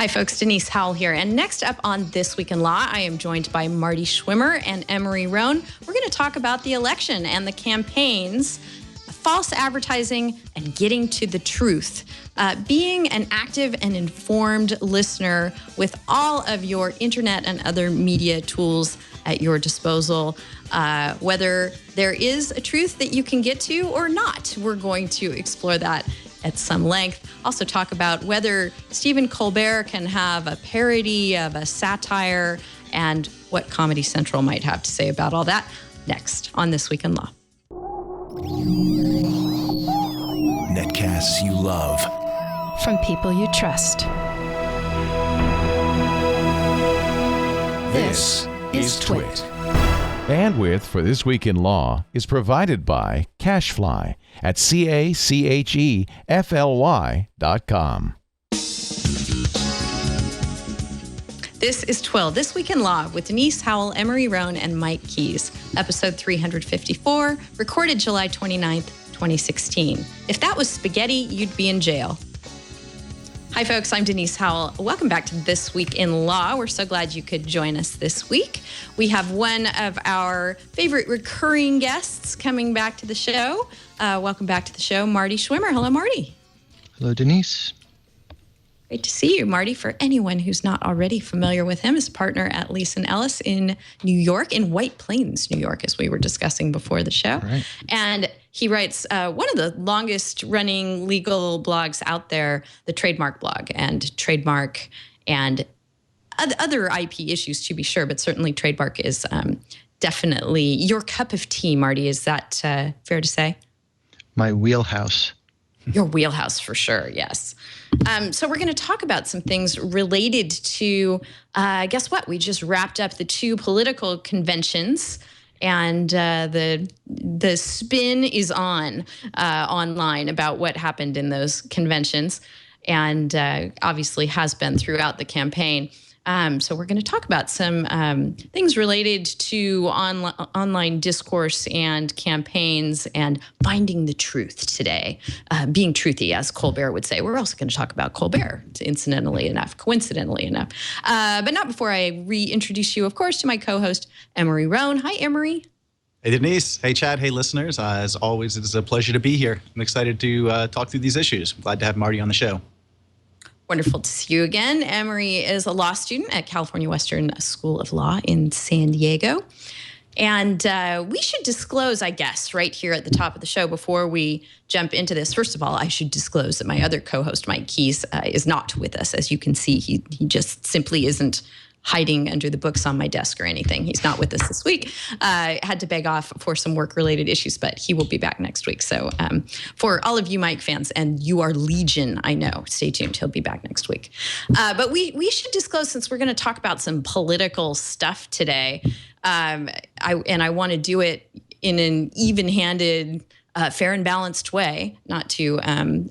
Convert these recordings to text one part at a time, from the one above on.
Hi, folks. Denise Howell here. And next up on This Week in Law, I am joined by Marty Schwimmer and Emory Roane. We're going to talk about the election and the campaigns, false advertising, and getting to the truth. Being an active and informed listener with all of your internet and other media tools at your disposal, whether there is a truth that you can get to or not. We're going to explore that at some length. Also talk about whether Stephen Colbert can have a parody of a satire and what Comedy Central might have to say about all that next on This Week in Law. Netcasts you love. From people you trust. This is TWiL. Bandwidth for This Week in Law is provided by CacheFly at CacheFly.com. This is TWiL, This Week in Law, with Denise Howell, Emory Roane, and Mike Keys, episode 354, recorded July 29th, 2016. If that was spaghetti, you'd be in jail. Hi, folks. I'm Denise Howell. Welcome back to This Week in Law. We're so glad you could join us this week. We have one of our favorite recurring guests coming back to the show. Welcome back to the show, Marty Schwimmer. Hello, Marty. Hello, Denise. Great to see you, Marty. For anyone who's not already familiar with him, his partner at Leeson Ellis in New York, in White Plains, New York, as we were discussing before the show. Right. And he writes one of the longest running legal blogs out there, the Trademark blog, and trademark and other IP issues to be sure, but certainly trademark is definitely your cup of tea, Marty. Is that fair to say? My wheelhouse. Your wheelhouse for sure, yes. So we're going to talk about some things related to, guess what? We just wrapped up the two political conventions, and the spin is on online about what happened in those conventions, and obviously has been throughout the campaign. So we're going to talk about some things related to online discourse and campaigns and finding the truth today, being truthy, as Colbert would say. We're also going to talk about Colbert, coincidentally enough. But not before I reintroduce you, of course, to my co-host, Emory Roane. Hi, Emory. Hey, Denise. Hey, Chad. Hey, listeners. As always, it is a pleasure to be here. I'm excited to talk through these issues. I'm glad to have Marty on the show. Wonderful to see you again. Emory is a law student at California Western School of Law in San Diego. And we should disclose, I guess, right here at the top of the show before we jump into this. First of all, I should disclose that my other co-host, Mike Keys, is not with us. As you can see, he just simply isn't hiding under the books on my desk or anything. He's not with us this week. Had to beg off for some work-related issues, but he will be back next week. So for all of you Mike fans, and you are legion, I know, stay tuned. He'll be back next week. But we should disclose, since we're going to talk about some political stuff today, I want to do it in an even-handed, fair and balanced way, not to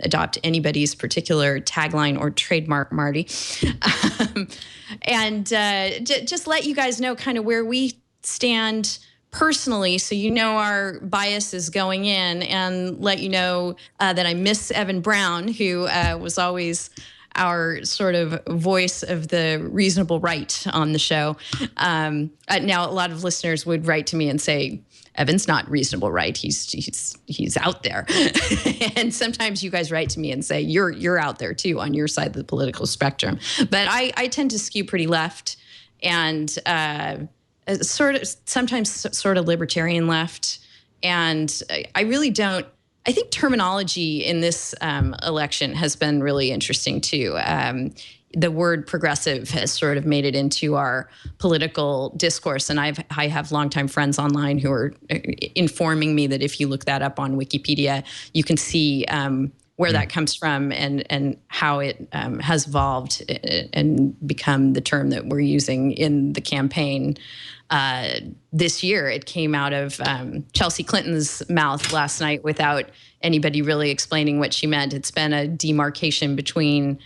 adopt anybody's particular tagline or trademark, Marty. And just let you guys know kind of where we stand personally, so you know our biases going in, and let you know that I miss Evan Brown, who was always our sort of voice of the reasonable right on the show. Now, a lot of listeners would write to me and say, Evan's not reasonable, right? He's out there. And sometimes you guys write to me and say, you're out there too, on your side of the political spectrum. But I tend to skew pretty left, and sometimes sort of libertarian left. And I really don't, I think terminology in this election has been really interesting too. The word progressive has sort of made it into our political discourse. And I have longtime friends online who are informing me that if you look that up on Wikipedia, you can see where that comes from and how it has evolved and become the term that we're using in the campaign. This year, it came out of Chelsea Clinton's mouth last night without anybody really explaining what she meant. It's been a demarcation between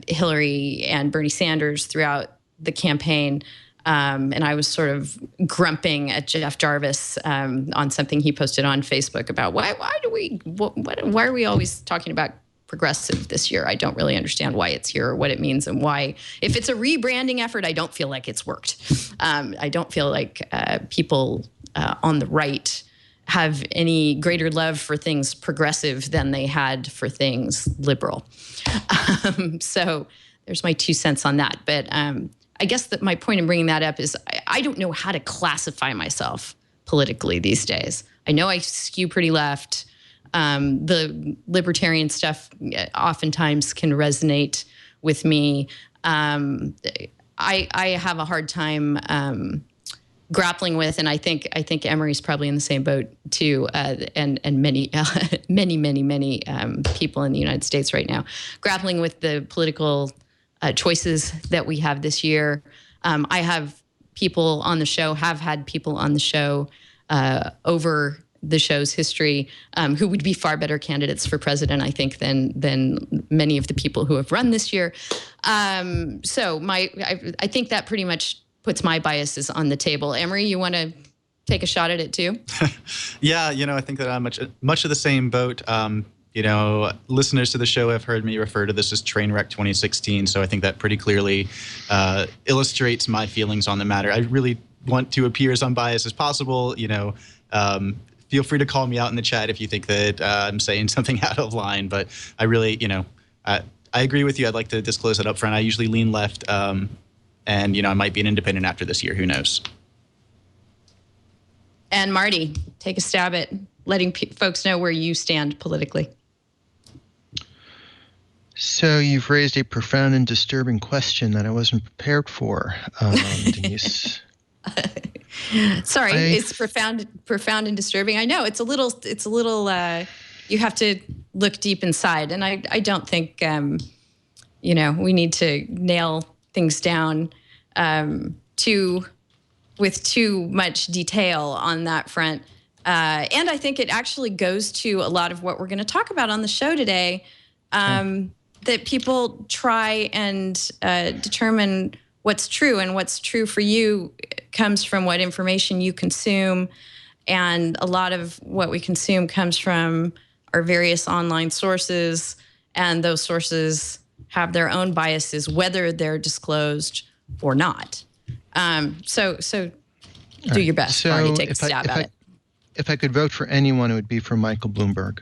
Hillary and Bernie Sanders throughout the campaign. And I was sort of grumping at Jeff Jarvis on something he posted on Facebook about why are we always talking about progressive this year. I don't really understand why it's here or what it means and why. If it's a rebranding effort, I don't feel like it's worked. I don't feel like people on the right have any greater love for things progressive than they had for things liberal. So there's my 2 cents on that. But I guess that my point in bringing that up is I don't know how to classify myself politically these days. I know I skew pretty left. The libertarian stuff oftentimes can resonate with me. I have a hard time grappling with, and I think Emory's probably in the same boat too, and many many people in the United States right now, grappling with the political choices that we have this year. I have people on the show, have had people on the show over the show's history who would be far better candidates for president, I think, than many of the people who have run this year. So I think that pretty much puts my biases on the table. Emory, you want to take a shot at it too? Yeah, I think that I'm much of the same boat. Listeners to the show have heard me refer to this as Trainwreck 2016, so I think that pretty clearly illustrates my feelings on the matter. I really want to appear as unbiased as possible. Feel free to call me out in the chat if you think that I'm saying something out of line, but I really, I agree with you. I'd like to disclose that up front. I usually lean left, and, I might be an independent after this year. Who knows? And Marty, take a stab at letting folks know where you stand politically. So you've raised a profound and disturbing question that I wasn't prepared for, Denise. Sorry, it's profound and disturbing. I know it's a little. You have to look deep inside, and I don't think we need to nail things down with too much detail on that front. And I think it actually goes to a lot of what we're going to talk about on the show today. That people try and determine what's true, and what's true for you comes from what information you consume. And a lot of what we consume comes from our various online sources, and those sources have their own biases, whether they're disclosed or not. So do your best, Marty, take a stab at it. If I could vote for anyone, it would be for Michael Bloomberg.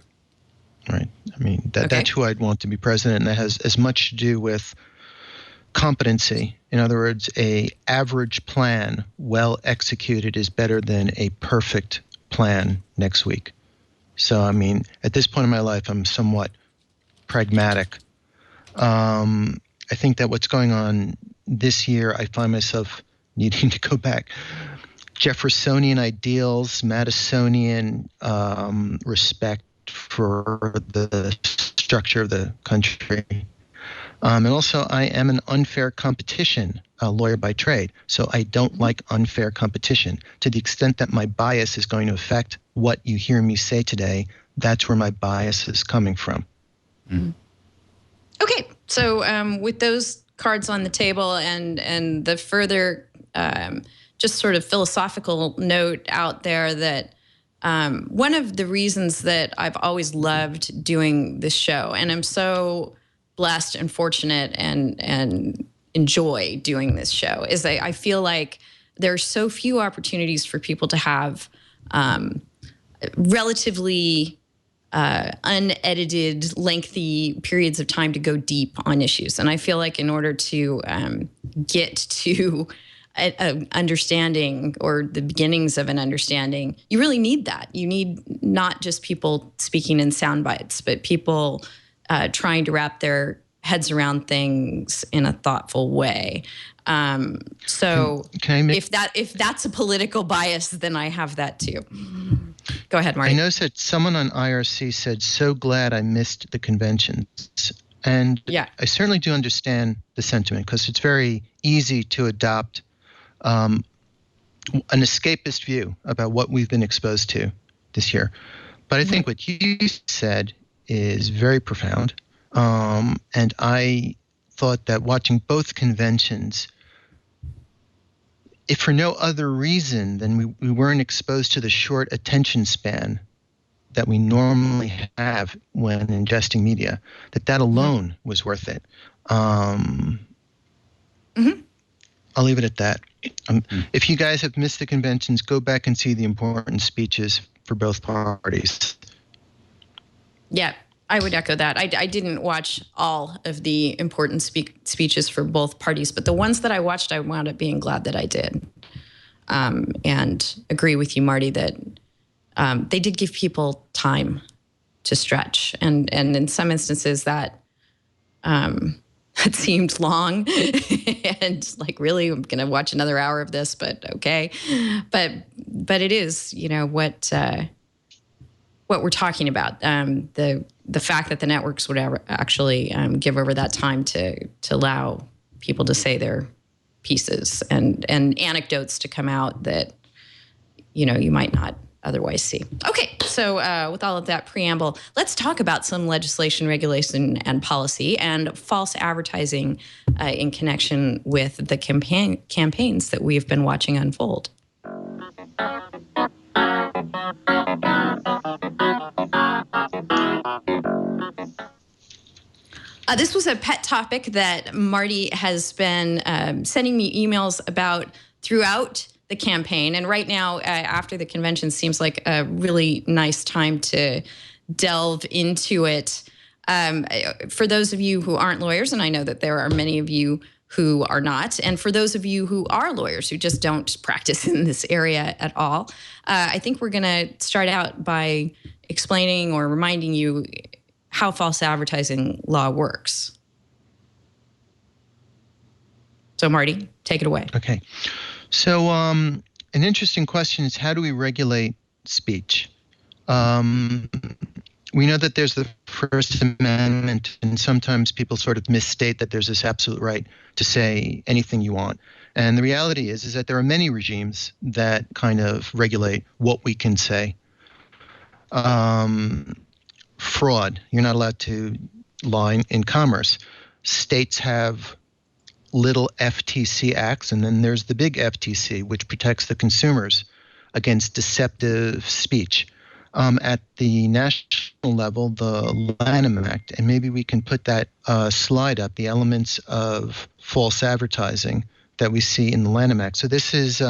Right. I mean, that's who I'd want to be president, and that has as much to do with competency. In other words, a average plan, well executed, is better than a perfect plan next week. So, I mean, at this point in my life, I'm somewhat pragmatic. I think that what's going on this year, I find myself needing to go back. Jeffersonian ideals, Madisonian respect for the structure of the country. And also, I am an unfair competition lawyer by trade, so I don't like unfair competition. To the extent that my bias is going to affect what you hear me say today, that's where my bias is coming from. Mm-hmm. Okay, so with those cards on the table and the further just sort of philosophical note out there that one of the reasons that I've always loved doing this show, and I'm so blessed and fortunate and enjoy doing this show, is I feel like there are so few opportunities for people to have relatively unedited, lengthy periods of time to go deep on issues. And I feel like in order to get to an understanding or the beginnings of an understanding, you really need that. You need not just people speaking in sound bites, but people trying to wrap their heads around things in a thoughtful way. So if that's a political bias, then I have that too. Go ahead, Marty. I noticed that someone on IRC said, "So glad I missed the conventions." And yeah, I certainly do understand the sentiment, because it's very easy to adopt an escapist view about what we've been exposed to this year. But I think what you said is very profound. And I thought that watching both conventions, if for no other reason than we weren't exposed to the short attention span that we normally have when ingesting media, that alone was worth it. I'll leave it at that. If you guys have missed the conventions, go back and see the important speeches for both parties. Yeah, I would echo that. I didn't watch all of the important speeches for both parties, but the ones that I watched, I wound up being glad that I did. And agree with you, Marty, that they did give people time to stretch. And in some instances that it seemed long and like, really, I'm going to watch another hour of this, but okay. But it is, what we're talking about. The fact that the networks would actually give over that time to allow people to say their pieces and anecdotes to come out that, you might not otherwise see. Okay, so with all of that preamble, let's talk about some legislation, regulation, and policy and false advertising in connection with the campaigns that we've been watching unfold. This was a pet topic that Marty has been sending me emails about throughout the campaign. And right now, after the convention, seems like a really nice time to delve into it. For those of you who aren't lawyers, and I know that there are many of you who are not, and for those of you who are lawyers who just don't practice in this area at all, I think we're going to start out by explaining or reminding you how false advertising law works. So, Marty, take it away. Okay. So an interesting question is, how do we regulate speech? We know that there's the First Amendment, and sometimes people sort of misstate that there's this absolute right to say anything you want. And the reality is that there are many regimes that kind of regulate what we can say. Fraud. You're not allowed to lie in commerce. States have little FTC acts, and then there's the big FTC, which protects the consumers against deceptive speech. At the national level, the Lanham Act, and maybe we can put that slide up, the elements of false advertising that we see in the Lanham Act. So this is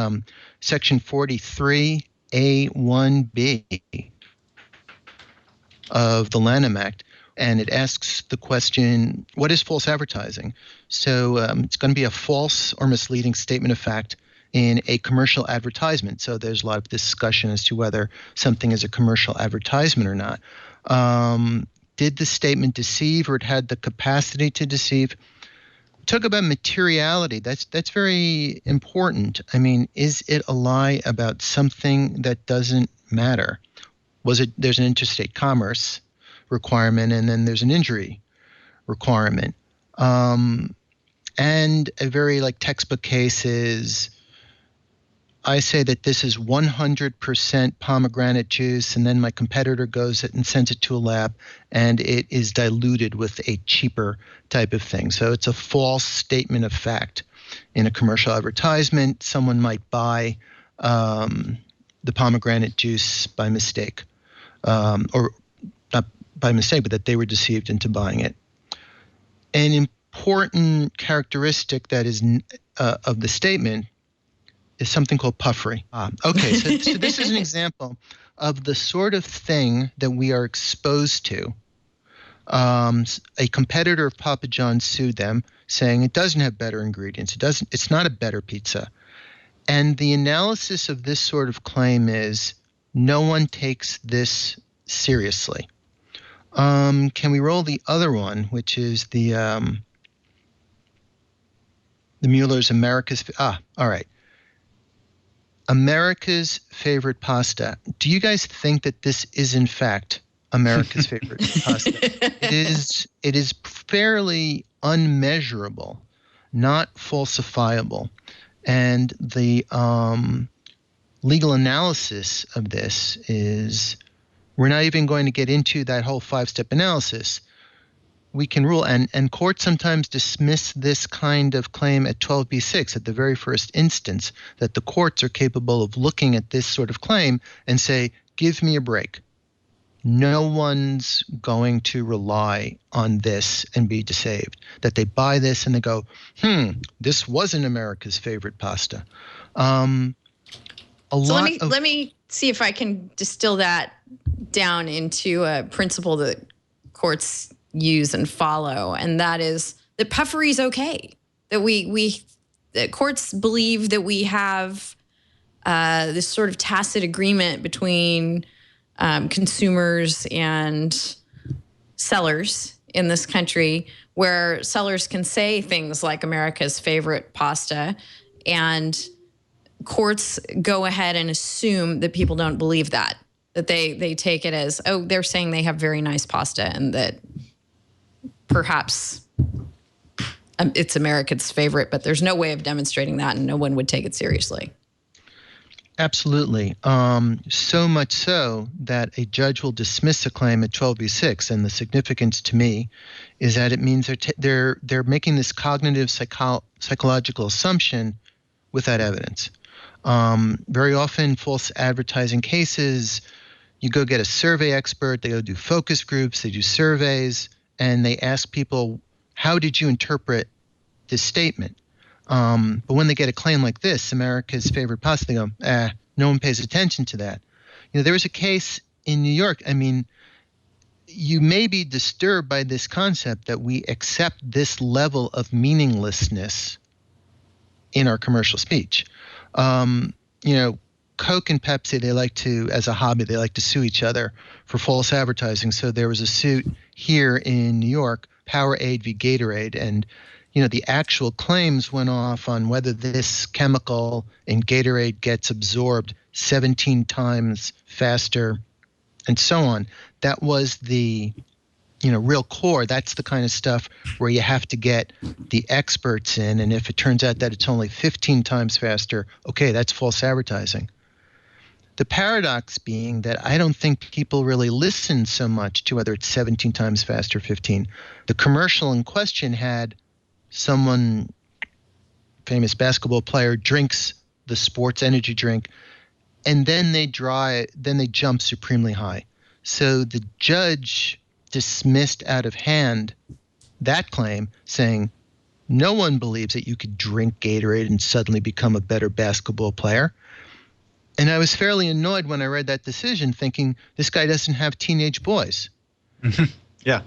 Section 43A1B of the Lanham Act, and it asks the question, what is false advertising? So it's going to be a false or misleading statement of fact in a commercial advertisement. So there's a lot of discussion as to whether something is a commercial advertisement or not. Did the statement deceive, or it had the capacity to deceive? Talk about materiality. That's very important. I mean, is it a lie about something that doesn't matter? There's an interstate commerce requirement, and then there's an injury requirement. And a very textbook case is, I say that this is 100% pomegranate juice, and then my competitor goes and sends it to a lab, and it is diluted with a cheaper type of thing. So it's a false statement of fact. In a commercial advertisement, someone might buy the pomegranate juice by mistake, or not by mistake, but that they were deceived into buying it. An important characteristic that is of the statement is something called puffery. Okay, so this is an example of the sort of thing that we are exposed to. A competitor of Papa John's sued them, saying it doesn't have better ingredients. It's not a better pizza. And the analysis of this sort of claim is, no one takes this seriously. Can we roll the other one, which is the Mueller's America's? All right. America's favorite pasta. Do you guys think that this is in fact America's favorite pasta? It is fairly unmeasurable, not falsifiable. And the legal analysis of this is, we're not even going to get into that whole 5-step analysis. We can rule, and courts sometimes dismiss this kind of claim at 12b-6 at the very first instance, that the courts are capable of looking at this sort of claim and say, give me a break. no one's going to rely on this and be deceived. That they buy this and they go, this wasn't America's favorite pasta. Let me see if I can distill that down into a principle that courts use and follow, and that is that puffery is okay. That that courts believe that we have this sort of tacit agreement between consumers and sellers in this country, where sellers can say things like America's favorite pasta, and courts go ahead and assume that people don't believe that they take it as, oh, they're saying they have very nice pasta, and that perhaps it's America's favorite, but there's no way of demonstrating that, and no one would take it seriously. Absolutely. So much so that a judge will dismiss a claim at 12b6, and the significance to me is that it means they're making this cognitive psychological assumption without evidence. Very often, false advertising cases, you go get a survey expert, they go do focus groups, they do surveys, and they ask people, how did you interpret this statement? But when they get a claim like this, America's favorite pasta, they go, no one pays attention to that. There was a case in New York. I mean, you may be disturbed by this concept that we accept this level of meaninglessness in our commercial speech. Coke and Pepsi, they like to, as a hobby, they like to sue each other for false advertising. So there was a suit here in New York, Powerade v. Gatorade, and the actual claims went off on whether this chemical in Gatorade gets absorbed 17 times faster and so on. That was the real core. That's the kind of stuff where you have to get the experts in, and if it turns out that it's only 15 times faster, okay, that's false advertising. The paradox being that I don't think people really listen so much to whether it's 17 times faster or 15. The commercial in question had someone, famous basketball player, drinks the sports energy drink, and then they jump supremely high. So the judge dismissed out of hand that claim, saying no one believes that you could drink Gatorade and suddenly become a better basketball player. And I was fairly annoyed when I read that decision, thinking this guy doesn't have teenage boys. Yeah.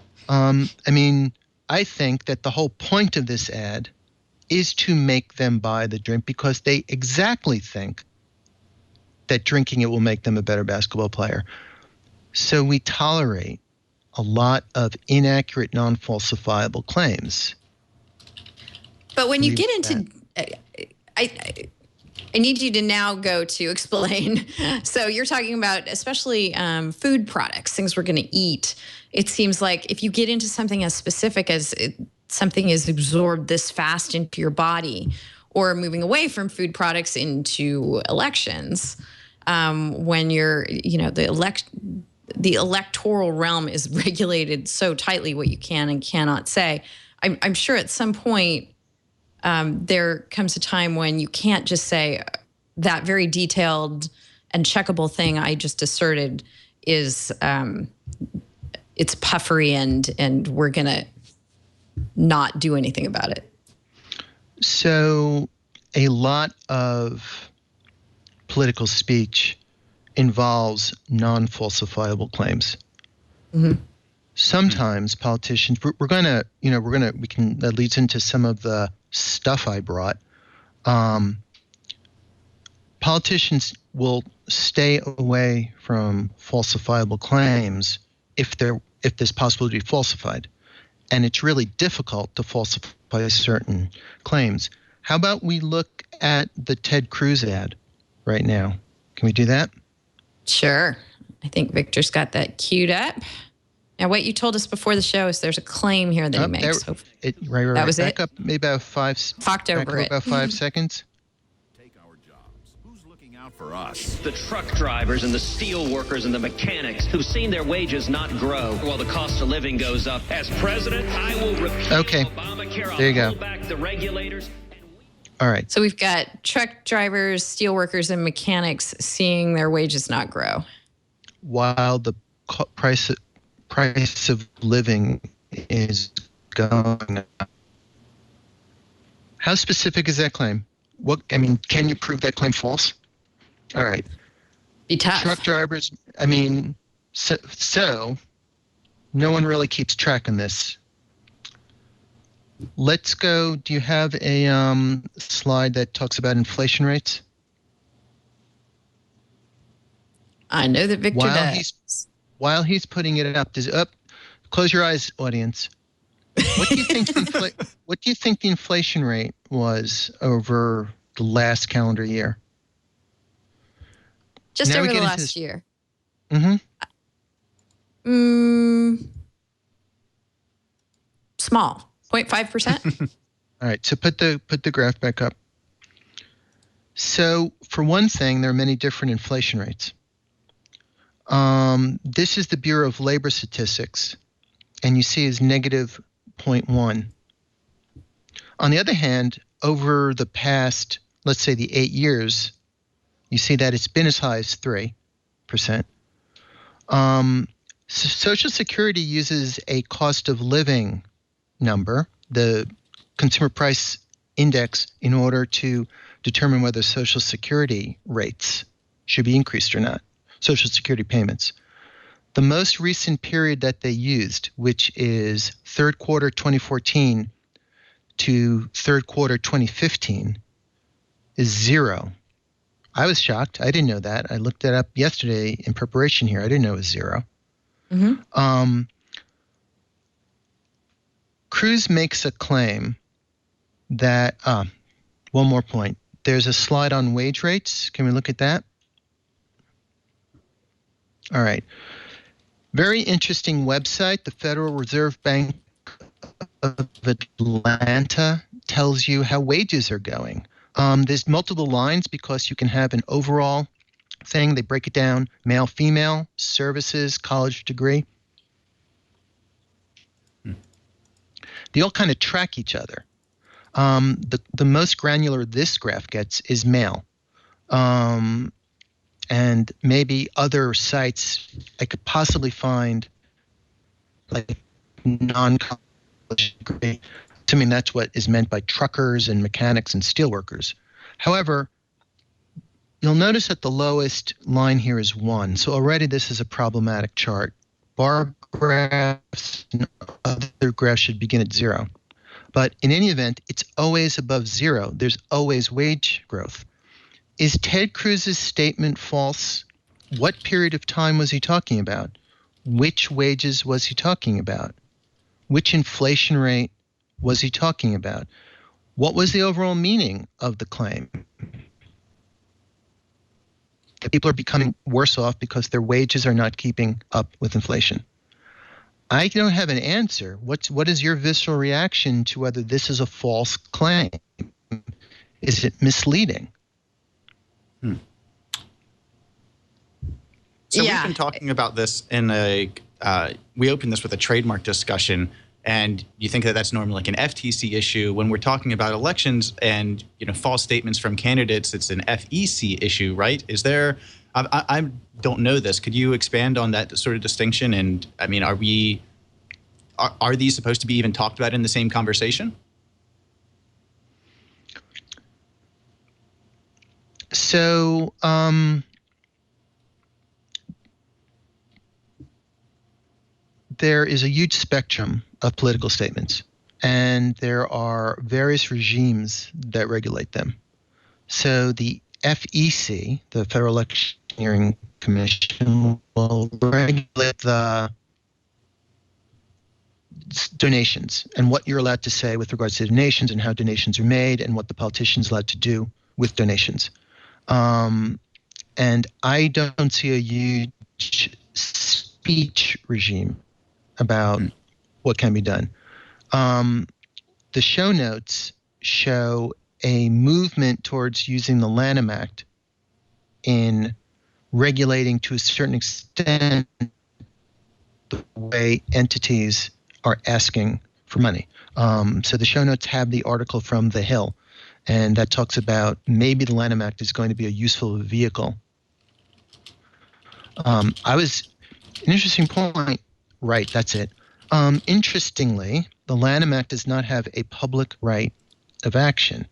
I think that the whole point of this ad is to make them buy the drink because they exactly think that drinking it will make them a better basketball player. So we tolerate a lot of inaccurate, non-falsifiable claims. But when you get into, I need you to now go to explain. So you're talking about especially food products, things we're going to eat. It seems like if you get into something as specific as something is absorbed this fast into your body, or moving away from food products into elections, when you're, the electoral realm is regulated so tightly what you can and cannot say. I'm sure at some point there comes a time when you can't just say that very detailed and checkable thing I just asserted is it's puffery and we're going to not do anything about it. So a lot of political speech involves non-falsifiable claims. Mm-hmm. Sometimes politicians, that leads into some of the stuff I brought. Politicians will stay away from falsifiable claims if there's possibility to be falsified. And it's really difficult to falsify certain claims. How about we look at the Ted Cruz ad right now? Can we do that? Sure. I think Victor's got that queued up. Now, what you told us before the show is there's a claim here that he makes. Right. That was back it? Up maybe about five. Talked over it. About 5 seconds. Take our jobs. Who's looking out for us? The truck drivers and the steel workers and the mechanics who've seen their wages not grow while the cost of living goes up. As president, I will repeal Obamacare. There you go. I'll roll back the regulators. All right. So we've got truck drivers, steel workers, and mechanics seeing their wages not grow. While the price of living is going up. How specific is that claim? Can you prove that claim false? All right. Be tough. Truck drivers, so no one really keeps track on this. Let's go. Do you have a slide that talks about inflation rates? I know that Victor does. While he's putting it up, close your eyes, audience. What do you think? What do you think the inflation rate was over the last calendar year? Just over the last year. Small, 0.5%. All right. So put the graph back up. So for one thing, there are many different inflation rates. This is the Bureau of Labor Statistics, and you see is negative 0.1. On the other hand, over the past, let's say the 8 years, you see that it's been as high as 3%. Social Security uses a cost of living number, the Consumer Price Index, in order to determine whether Social Security rates should be increased or not, Social Security payments. The most recent period that they used, which is third quarter 2014 to third quarter 2015, is 0. I was shocked. I didn't know that. I looked that up yesterday in preparation here. I didn't know it was 0. Cruz makes a claim that, one more point. There's a slide on wage rates. Can we look at that? All right. Very interesting website. The Federal Reserve Bank of Atlanta tells you how wages are going. There's multiple lines because you can have an overall thing. They break it down, male, female, services, college degree. They all kind of track each other. The most granular this graph gets is male. And maybe other sites I could possibly find like non-college degree. To me, that's what is meant by truckers and mechanics and steelworkers. However, you'll notice that the lowest line here is 1. So already this is a problematic chart. Bar graphs and other graphs should begin at 0. But in any event, it's always above 0. There's always wage growth. Is Ted Cruz's statement false? What period of time was he talking about? Which wages was he talking about? Which inflation rate was he talking about? What was the overall meaning of the claim? That people are becoming worse off because their wages are not keeping up with inflation. I don't have an answer. What is your visceral reaction to whether this is a false claim? Is it misleading? So we've been talking about this in we opened this with a trademark discussion, and you think that that's normally like an FTC issue. When we're talking about elections and false statements from candidates, it's an FEC issue, right? Is there? I don't know this. Could you expand on that sort of distinction? And I mean, are these supposed to be even talked about in the same conversation? So, there is a huge spectrum of political statements, and there are various regimes that regulate them. So the FEC, the Federal Electioneering Commission, will regulate the donations and what you're allowed to say with regards to donations and how donations are made and what the politician's allowed to do with donations. And I don't see a huge speech regime about what can be done. The show notes show a movement towards using the Lanham Act in regulating to a certain extent the way entities are asking for money. So the show notes have the article from The Hill, and that talks about maybe the Lanham Act is going to be a useful vehicle. An interesting point. Right, that's it. Interestingly, the Lanham Act does not have a public right of action.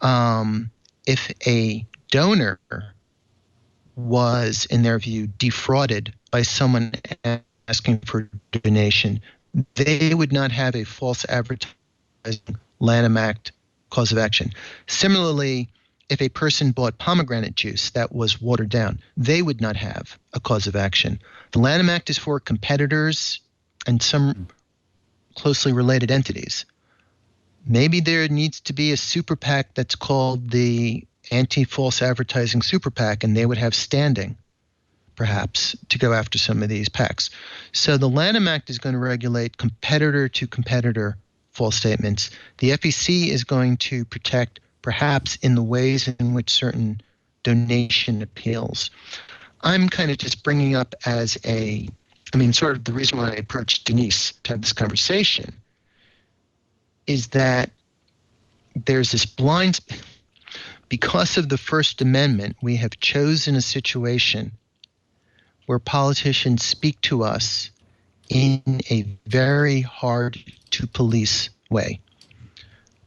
If a donor was, in their view, defrauded by someone asking for donation, they would not have a false advertising Lanham Act cause of action. Similarly, if a person bought pomegranate juice that was watered down, they would not have a cause of action. The Lanham Act is for competitors and some closely related entities. Maybe there needs to be a super PAC that's called the Anti-False Advertising Super PAC, and they would have standing, perhaps, to go after some of these PACs. So the Lanham Act is going to regulate competitor-to-competitor false statements. The FEC is going to protect, perhaps, in the ways in which certain donation appeals. I'm kind of just bringing up as sort of the reason why I approached Denise to have this conversation is that there's this blind spot. Because of the First Amendment, we have chosen a situation where politicians speak to us in a very hard-to-police way.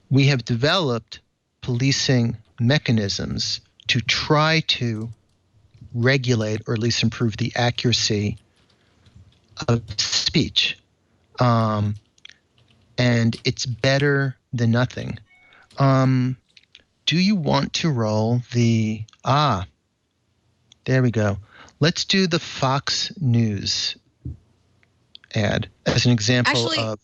We have developed policing mechanisms to try to regulate or at least improve the accuracy of speech. And it's better than nothing. Do you want to roll the, there we go. Let's do the Fox News ad as an example of.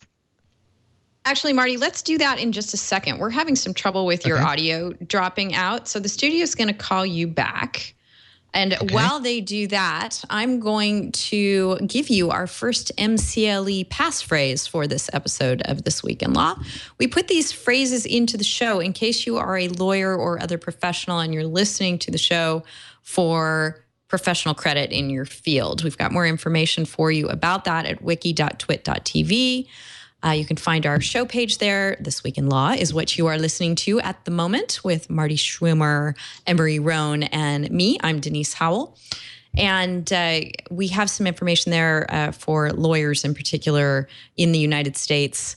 Actually, Marty, let's do that in just a second. We're having some trouble with your audio dropping out. So the studio is going to call you back. And while they do that, I'm going to give you our first MCLE passphrase for this episode of This Week in Law. We put these phrases into the show in case you are a lawyer or other professional and you're listening to the show for professional credit in your field. We've got more information for you about that at wiki.twit.tv. You can find our show page there. This Week in Law is what you are listening to at the moment with Marty Schwimmer, Emory, Roane, and me. I'm Denise Howell. And we have some information there for lawyers in particular in the United States,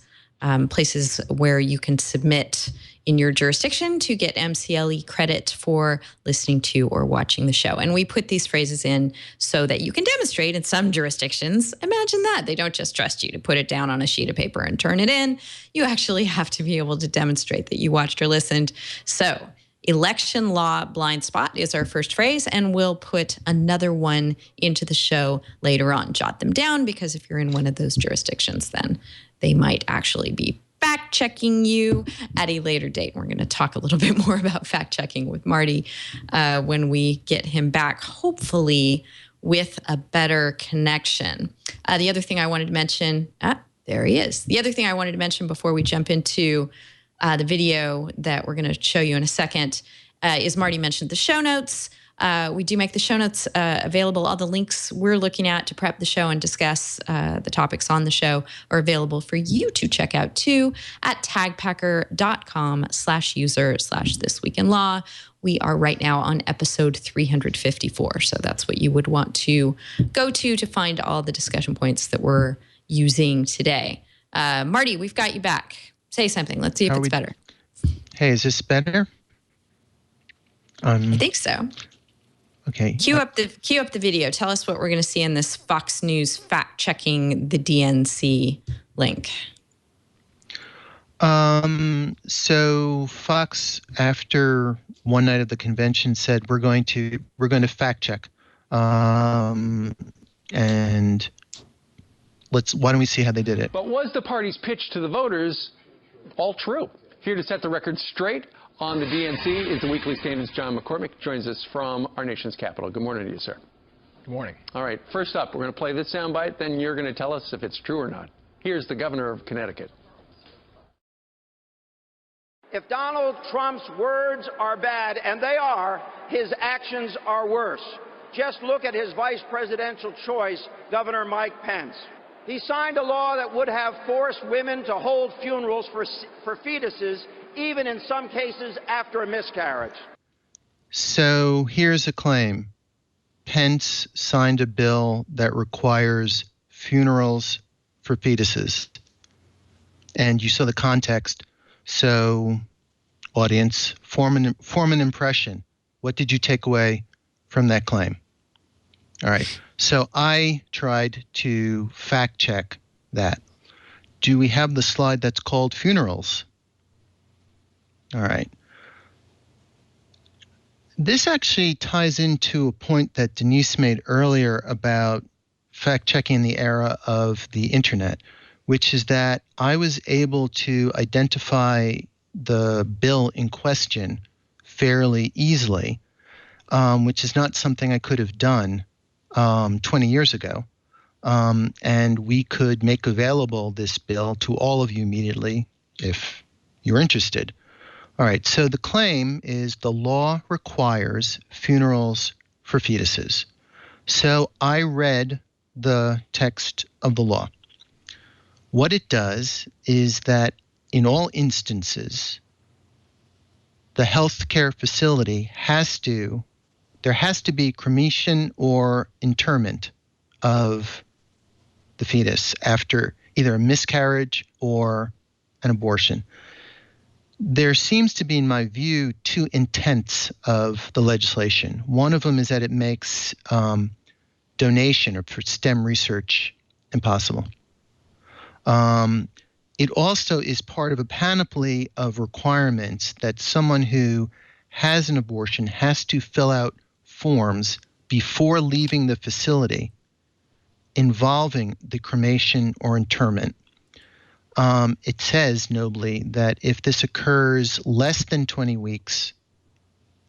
places where you can submit in your jurisdiction to get MCLE credit for listening to or watching the show. And we put these phrases in so that you can demonstrate in some jurisdictions. Imagine that. They don't just trust you to put it down on a sheet of paper and turn it in. You actually have to be able to demonstrate that you watched or listened. So election law blind spot is our first phrase, and we'll put another one into the show later on. Jot them down, because if you're in one of those jurisdictions, then they might actually be fact-checking you at a later date. We're going to talk a little bit more about fact-checking with Marty when we get him back, hopefully with a better connection. The other thing I wanted to mention, there he is. The other thing I wanted to mention before we jump into the video that we're going to show you in a second is Marty mentioned the show notes. We do make the show notes available. All the links we're looking at to prep the show and discuss the topics on the show are available for you to check out too at tagpacker.com/user/thisweekinlaw. We are right now on episode 354. So that's what you would want to go to find all the discussion points that we're using today. Marty, we've got you back. Say something. Let's see if it's better. Hey, is this better? I think so. Okay. Cue up the video. Tell us what we're going to see in this Fox News fact-checking the DNC link. So Fox, after one night of the convention, said we're going to fact check, and why don't we see how they did it? But was the party's pitch to the voters all true? Here to set the record straight on the DNC is the Weekly Standard's John McCormick. Joins us from our nation's capital. Good morning to you, sir. Good morning. All right, first up, we're going to play this soundbite, then you're going to tell us if it's true or not. Here's the governor of Connecticut. If Donald Trump's words are bad, and they are, his actions are worse. Just look at his vice presidential choice, Governor Mike Pence. He signed a law that would have forced women to hold funerals for fetuses, even in some cases after a miscarriage. So here's a claim. Pence signed a bill that requires funerals for fetuses. And you saw the context. So, audience, form an impression. What did you take away from that claim? All right. So I tried to fact check that. Do we have the slide that's called funerals? All right. This actually ties into a point that Denise made earlier about fact checking in the era of the internet, which is that I was able to identify the bill in question fairly easily, which is not something I could have done 20 years ago. And we could make available this bill to all of you immediately if you're interested. All right, so the claim is the law requires funerals for fetuses. So I read the text of the law. What it does is that in all instances, the healthcare facility there has to be cremation or interment of the fetus after either a miscarriage or an abortion. There seems to be, in my view, two intents of the legislation. One of them is that it makes donation or for STEM research impossible. It also is part of a panoply of requirements that someone who has an abortion has to fill out forms before leaving the facility involving the cremation or interment. It says, nobly, that if this occurs less than 20 weeks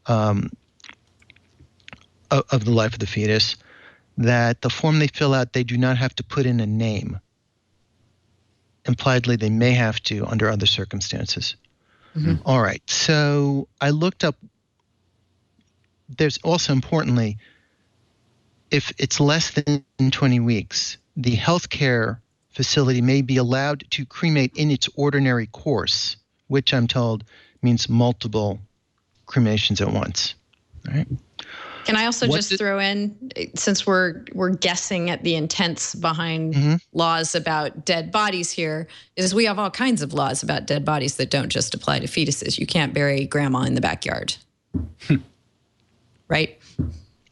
of the life of the fetus, that the form they fill out, they do not have to put in a name. Impliedly, they may have to under other circumstances. Mm-hmm. All right, so I looked up, there's also importantly, if it's less than 20 weeks, the healthcare facility may be allowed to cremate in its ordinary course, which I'm told means multiple cremations at once. All right. Can I also throw in, since we're guessing at the intents behind laws about dead bodies here, is we have all kinds of laws about dead bodies that don't just apply to fetuses. You can't bury grandma in the backyard. Right?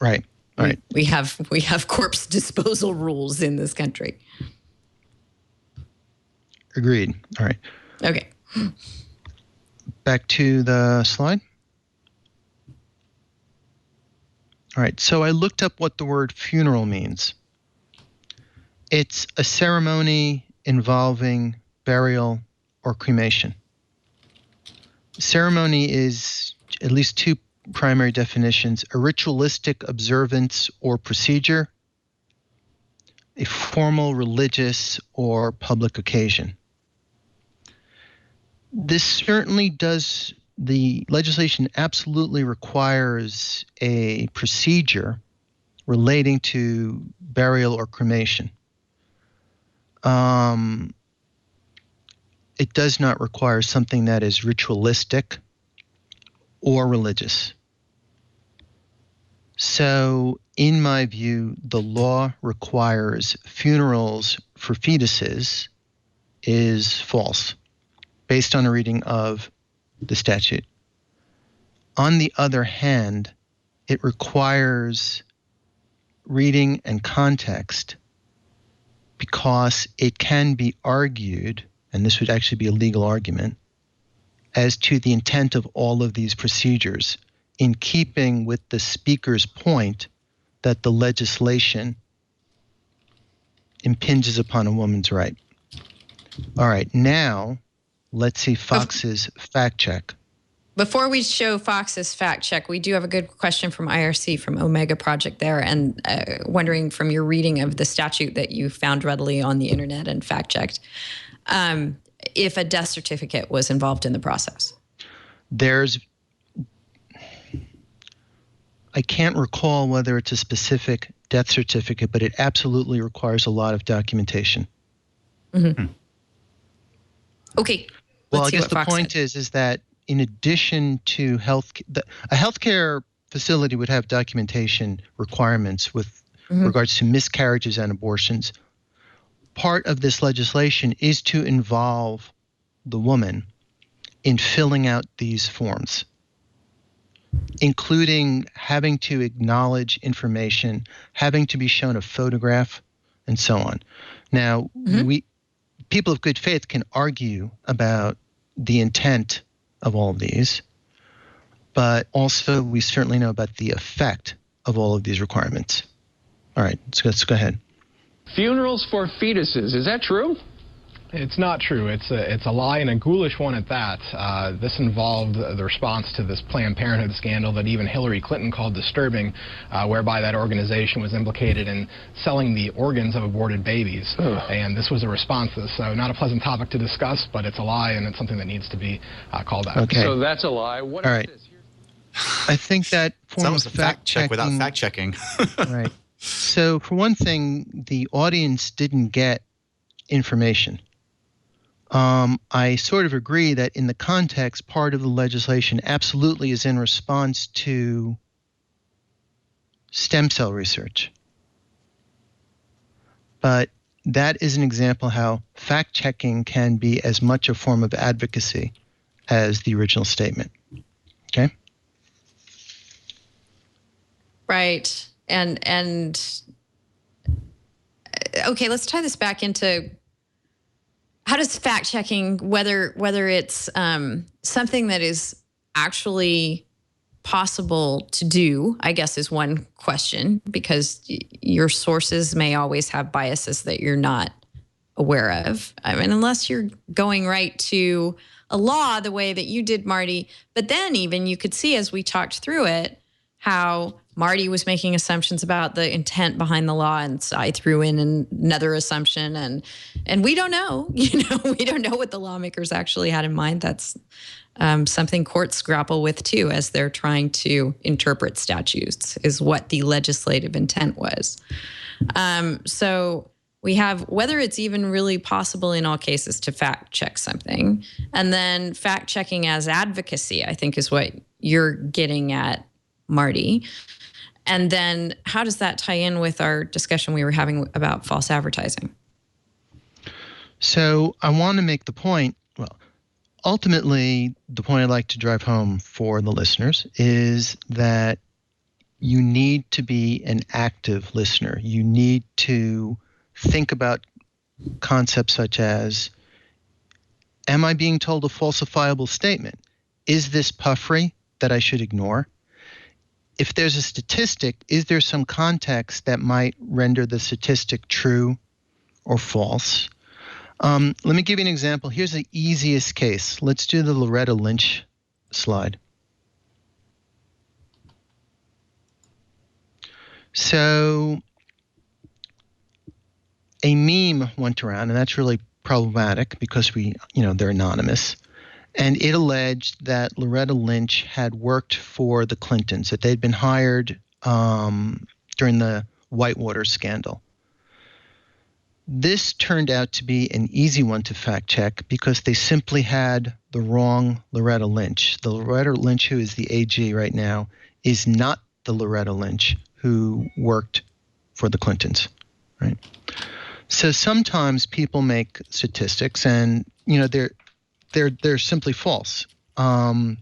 Right. All right. We have corpse disposal rules in this country. Agreed. All right. Okay. Back to the slide. All right. So I looked up what the word funeral means. It's a ceremony involving burial or cremation. Ceremony is at least two primary definitions: a ritualistic observance or procedure, a formal religious or public occasion. This certainly does, the legislation absolutely requires a procedure relating to burial or cremation. It does not require something that is ritualistic or religious. So, in my view, the law requires funerals for fetuses is false, based on a reading of the statute. On the other hand, it requires reading and context because it can be argued, and this would actually be a legal argument, as to the intent of all of these procedures, in keeping with the speaker's point that the legislation impinges upon a woman's right. All right, now let's see Fox's fact check. Before we show Fox's fact check, we do have a good question from IRC, from Omega Project there, and wondering from your reading of the statute that you found readily on the internet and fact checked, if a death certificate was involved in the process. I can't recall whether it's a specific death certificate, but it absolutely requires a lot of documentation. Mm-hmm. Okay. Well, I guess the point is that in addition to a healthcare facility would have documentation requirements with regards to miscarriages and abortions. Part of this legislation is to involve the woman in filling out these forms, including having to acknowledge information, having to be shown a photograph, and so on. Now, people of good faith can argue about the intent of all of these, but also we certainly know about the effect of all of these requirements. All right, let's go ahead. Funerals for fetuses, is that true? It's not true. It's a lie, and a ghoulish one at that. This involved the response to this Planned Parenthood scandal that even Hillary Clinton called disturbing, whereby that organization was implicated in selling the organs of aborted babies. And this was a response to this. So not a pleasant topic to discuss, but it's a lie, and it's something that needs to be called out. Okay. So that's a lie. What is this? I think that form of fact check without fact checking. Right. So for one thing, the audience didn't get information. I sort of agree that in the context, part of the legislation absolutely is in response to stem cell research. But that is an example how fact-checking can be as much a form of advocacy as the original statement. Okay? Right. And okay, let's tie this back into how does fact checking, whether it's something that is actually possible to do, I guess is one question, because your sources may always have biases that you're not aware of. I mean, unless you're going right to a law the way that you did, Marty. But then even you could see as we talked through it, how Marty was making assumptions about the intent behind the law, and so I threw in another assumption, and we don't know, we don't know what the lawmakers actually had in mind. That's something courts grapple with too, as they're trying to interpret statutes, is what the legislative intent was. So we have whether it's even really possible in all cases to fact check something, and then fact checking as advocacy, I think is what you're getting at, Marty. And then how does that tie in with our discussion we were having about false advertising? So I want to make the point, well, ultimately, the point I'd like to drive home for the listeners is that you need to be an active listener. You need to think about concepts such as, am I being told a falsifiable statement? Is this puffery that I should ignore? If there's a statistic, is there some context that might render the statistic true or false? Let me give you an example. Here's the easiest case. Let's do the Loretta Lynch slide. So a meme went around, and that's really problematic because they're anonymous. And it alleged that Loretta Lynch had worked for the Clintons, that they'd been hired during the Whitewater scandal. This turned out to be an easy one to fact check because they simply had the wrong Loretta Lynch. The Loretta Lynch who is the AG right now is not the Loretta Lynch who worked for the Clintons, right? So sometimes people make statistics and, they're simply false. And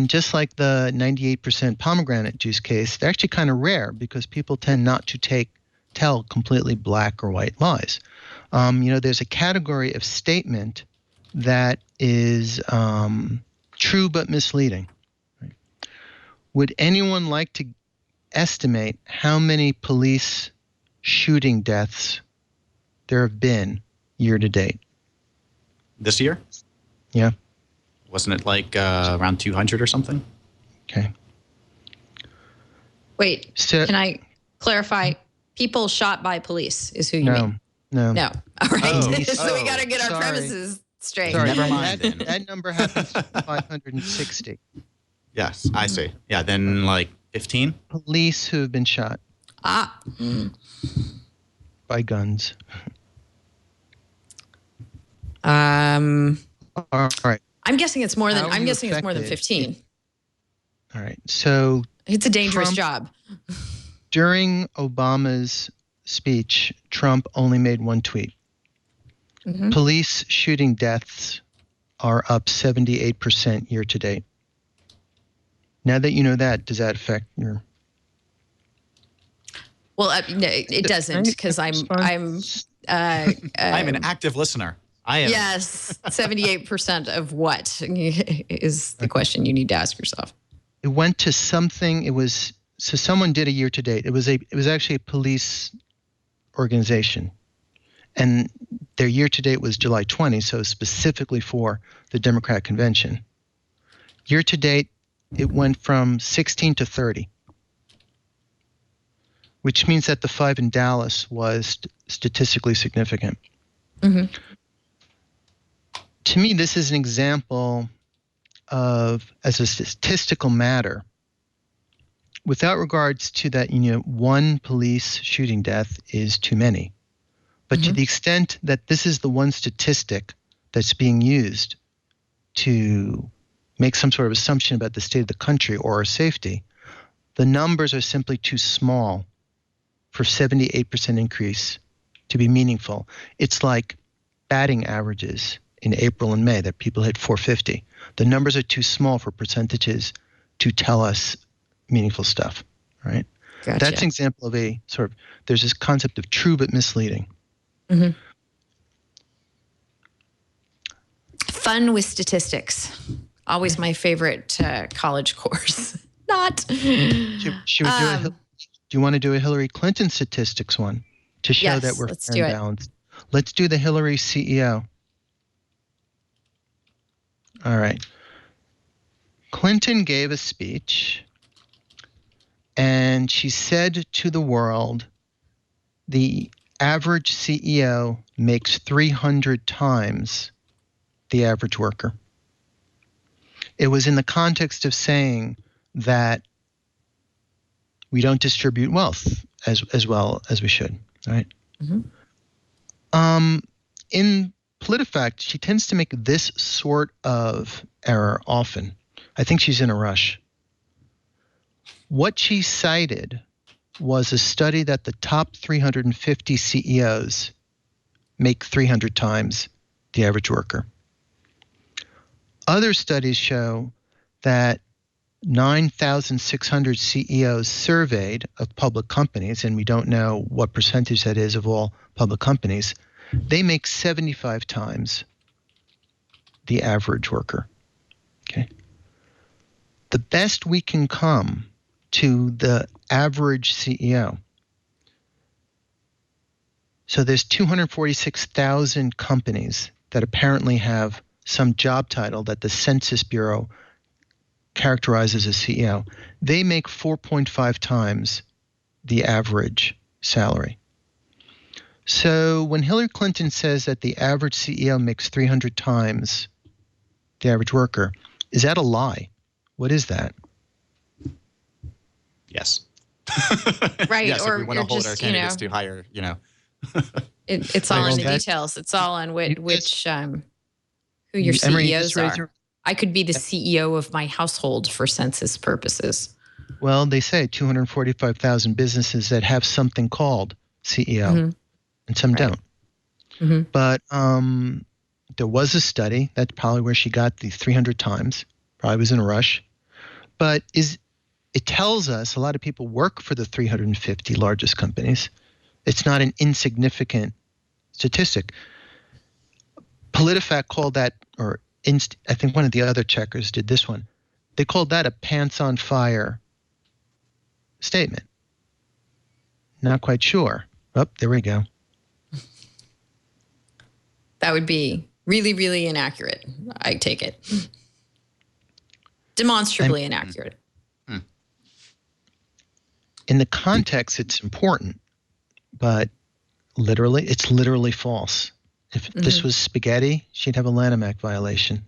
just like the 98% pomegranate juice case, they're actually kind of rare because people tend not to tell completely black or white lies. There's a category of statement that is true but misleading. Right? Would anyone like to estimate how many police shooting deaths there have been year to date? This year? Yeah. Wasn't it like around 200 or something? Okay. Wait, can I clarify? People shot by police is who you mean? No. All right. So we got to get our premises straight. Sorry, Never mind then. That number happens to be 560. Yes, I see. Yeah, then like 15? Police who have been shot. By guns. All right. I'm guessing it's more than 15. All right. So it's a dangerous job. During Obama's speech, Trump only made one tweet. Police shooting deaths are up 78% year to date. Now that you know that, does that affect your... Well, no, it doesn't, because I'm an active listener. I am. Yes, 78% of what is the question you need to ask yourself. It went to something. So someone did a year to date. It was actually a police organization, and their year to date was July 20, so specifically for the Democratic convention. Year to date, it went from 16 to 30, which means that the 5 in Dallas was statistically significant. To me, this is an example of, as a statistical matter, without regards to that, one police shooting death is too many. But to the extent that this is the one statistic that's being used to make some sort of assumption about the state of the country or our safety, the numbers are simply too small for 78% increase to be meaningful. It's like batting averages in April and May that people hit 450. The numbers are too small for percentages to tell us meaningful stuff, right? Gotcha. That's an example of a sort of, there's this concept of true but misleading. Fun with statistics. Always my favorite college course. Not. Should we do you want to do a Hillary Clinton statistics one to show that we're fair and balanced? Let's do the Hillary CEO. All right. Clinton gave a speech, and she said to the world, the average CEO makes 300 times the average worker. It was in the context of saying that we don't distribute wealth as well as we should, right? In PolitiFact, she tends to make this sort of error often. I think she's in a rush. What she cited was a study that the top 350 CEOs make 300 times the average worker. Other studies show that 9,600 CEOs surveyed of public companies, and we don't know what percentage that is of all public companies, they make 75 times the average worker. Okay. The best we can come to the average CEO. So there's 246,000 companies that apparently have some job title that the Census Bureau characterizes as CEO. They make 4.5 times the average salary. So when Hillary Clinton says that the average CEO makes 300 times the average worker, is that a lie? What is that? Yes. Right. Yes, or if we want to hold our candidates to higher, it's all in the details. It's all on which who your CEOs are. I could be the CEO of my household for census purposes. Well, they say 245,000 businesses that have something called CEO, and some don't. But there was a study, that's probably where she got the 300 times, probably was in a rush. But it tells us a lot of people work for the 350 largest companies. It's not an insignificant statistic. PolitiFact called that, or I think one of the other checkers did this one. They called that a pants on fire statement. Not quite sure. Oh, there we go. That would be really, really inaccurate. I take it. Demonstrably inaccurate. In the context, it's important, but it's literally false. If this was spaghetti, she'd have a Lanham Act violation.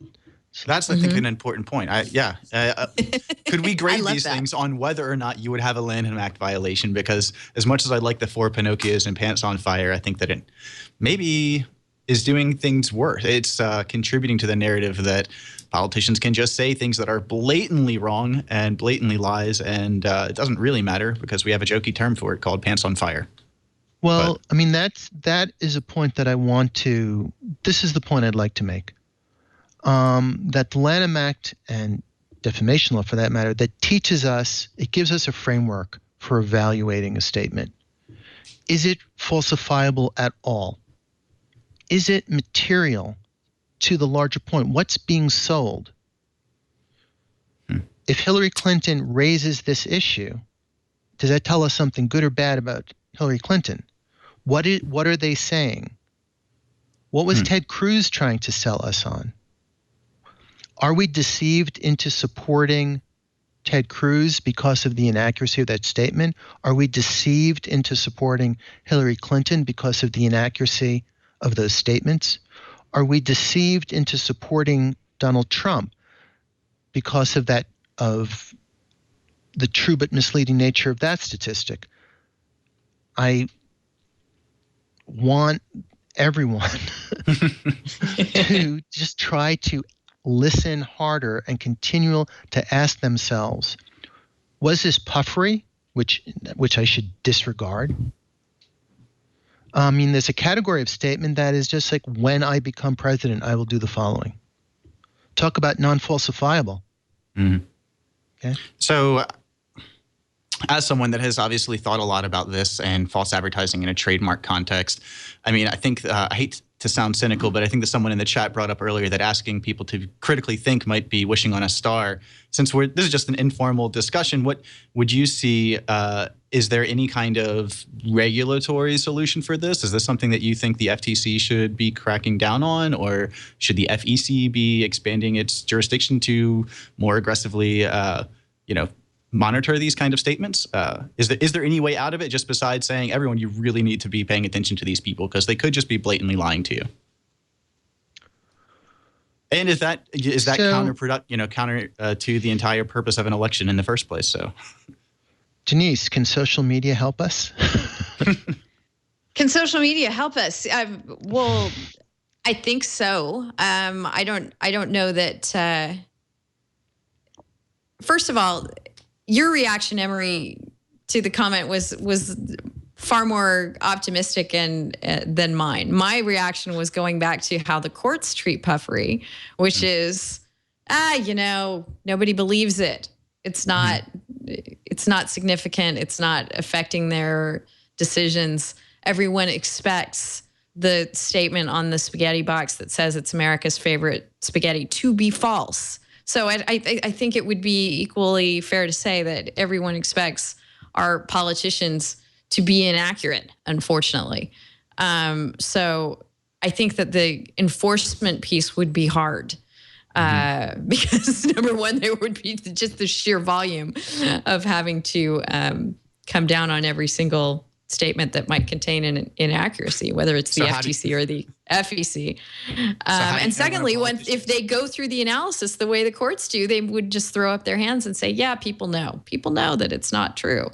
That's, I think, an important point. Could we grade these things on whether or not you would have a Lanham Act violation? Because as much as I like the four Pinocchios and pants on fire, I think that maybe is doing things worse. It's contributing to the narrative that politicians can just say things that are blatantly wrong and blatantly lies, and it doesn't really matter because we have a jokey term for it called pants on fire. Well, I mean, that is a point that I want to – this is the point I'd like to make. That the Lanham Act and defamation law, for that matter, that teaches us – it gives us a framework for evaluating a statement. Is it falsifiable at all? Is it material to the larger point? What's being sold? If Hillary Clinton raises this issue, does that tell us something good or bad about Hillary Clinton? What are they saying? What was Ted Cruz trying to sell us on? Are we deceived into supporting Ted Cruz because of the inaccuracy of that statement? Are we deceived into supporting Hillary Clinton because of the inaccuracy of those statements? Are we deceived into supporting Donald Trump because of that, of the true but misleading nature of that statistic? I want everyone to just try to listen harder and continue to ask themselves, was this puffery, which I should disregard? I mean, there's a category of statement that is just like, when I become president, I will do the following. Talk about non-falsifiable. Mm-hmm. Okay. So as someone that has obviously thought a lot about this and false advertising in a trademark context, I mean, I think I hate to sound cynical, but I think that someone in the chat brought up earlier that asking people to critically think might be wishing on a star. Since this is just an informal discussion, what would you see? Is there any kind of regulatory solution for this? Is this something that you think the FTC should be cracking down on, or should the FEC be expanding its jurisdiction to more aggressively, monitor these kind of statements? Is there any way out of it, just besides saying, everyone, you really need to be paying attention to these people because they could just be blatantly lying to you? And is that counterproductive, counter to the entire purpose of an election in the first place? So, Denise, can social media help us? Can social media help us? Well, I think so. I don't know that. First of all, your reaction, Emory, to the comment was far more optimistic than mine. My reaction was going back to how the courts treat puffery, which is, nobody believes it. It's not significant. It's not affecting their decisions. Everyone expects the statement on the spaghetti box that says it's America's favorite spaghetti to be false. So I think it would be equally fair to say that everyone expects our politicians to be inaccurate, unfortunately. So I think that the enforcement piece would be hard because, number one, there would be just the sheer volume of having to come down on every single statement that might contain an inaccuracy, whether it's the FTC or the FEC. And secondly, if they go through the analysis the way the courts do, they would just throw up their hands and say, yeah, people know that it's not true.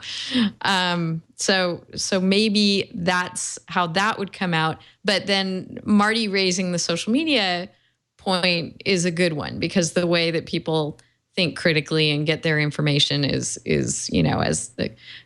So maybe that's how that would come out. But then Marty raising the social media point is a good one, because the way that people think critically and get their information is as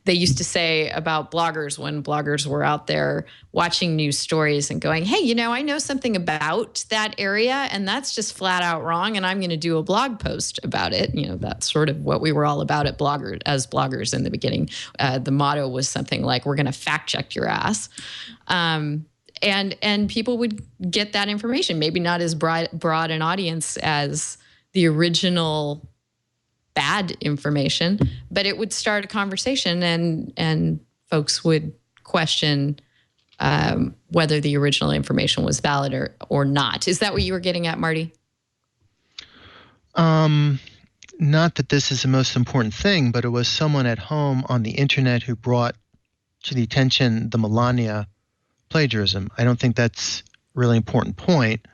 they used to say about bloggers, when bloggers were out there watching news stories and going, hey, I know something about that area and that's just flat out wrong, and I'm going to do a blog post about it. That's sort of what we were all about as bloggers in the beginning. The motto was something like, we're going to fact check your ass. And people would get that information, maybe not as broad an audience as the original bad information, but it would start a conversation, and folks would question whether the original information was valid or not. Is that what you were getting at, Marty? Not that this is the most important thing, but it was someone at home on the internet who brought to the attention the Melania plagiarism. I don't think that's a really important point.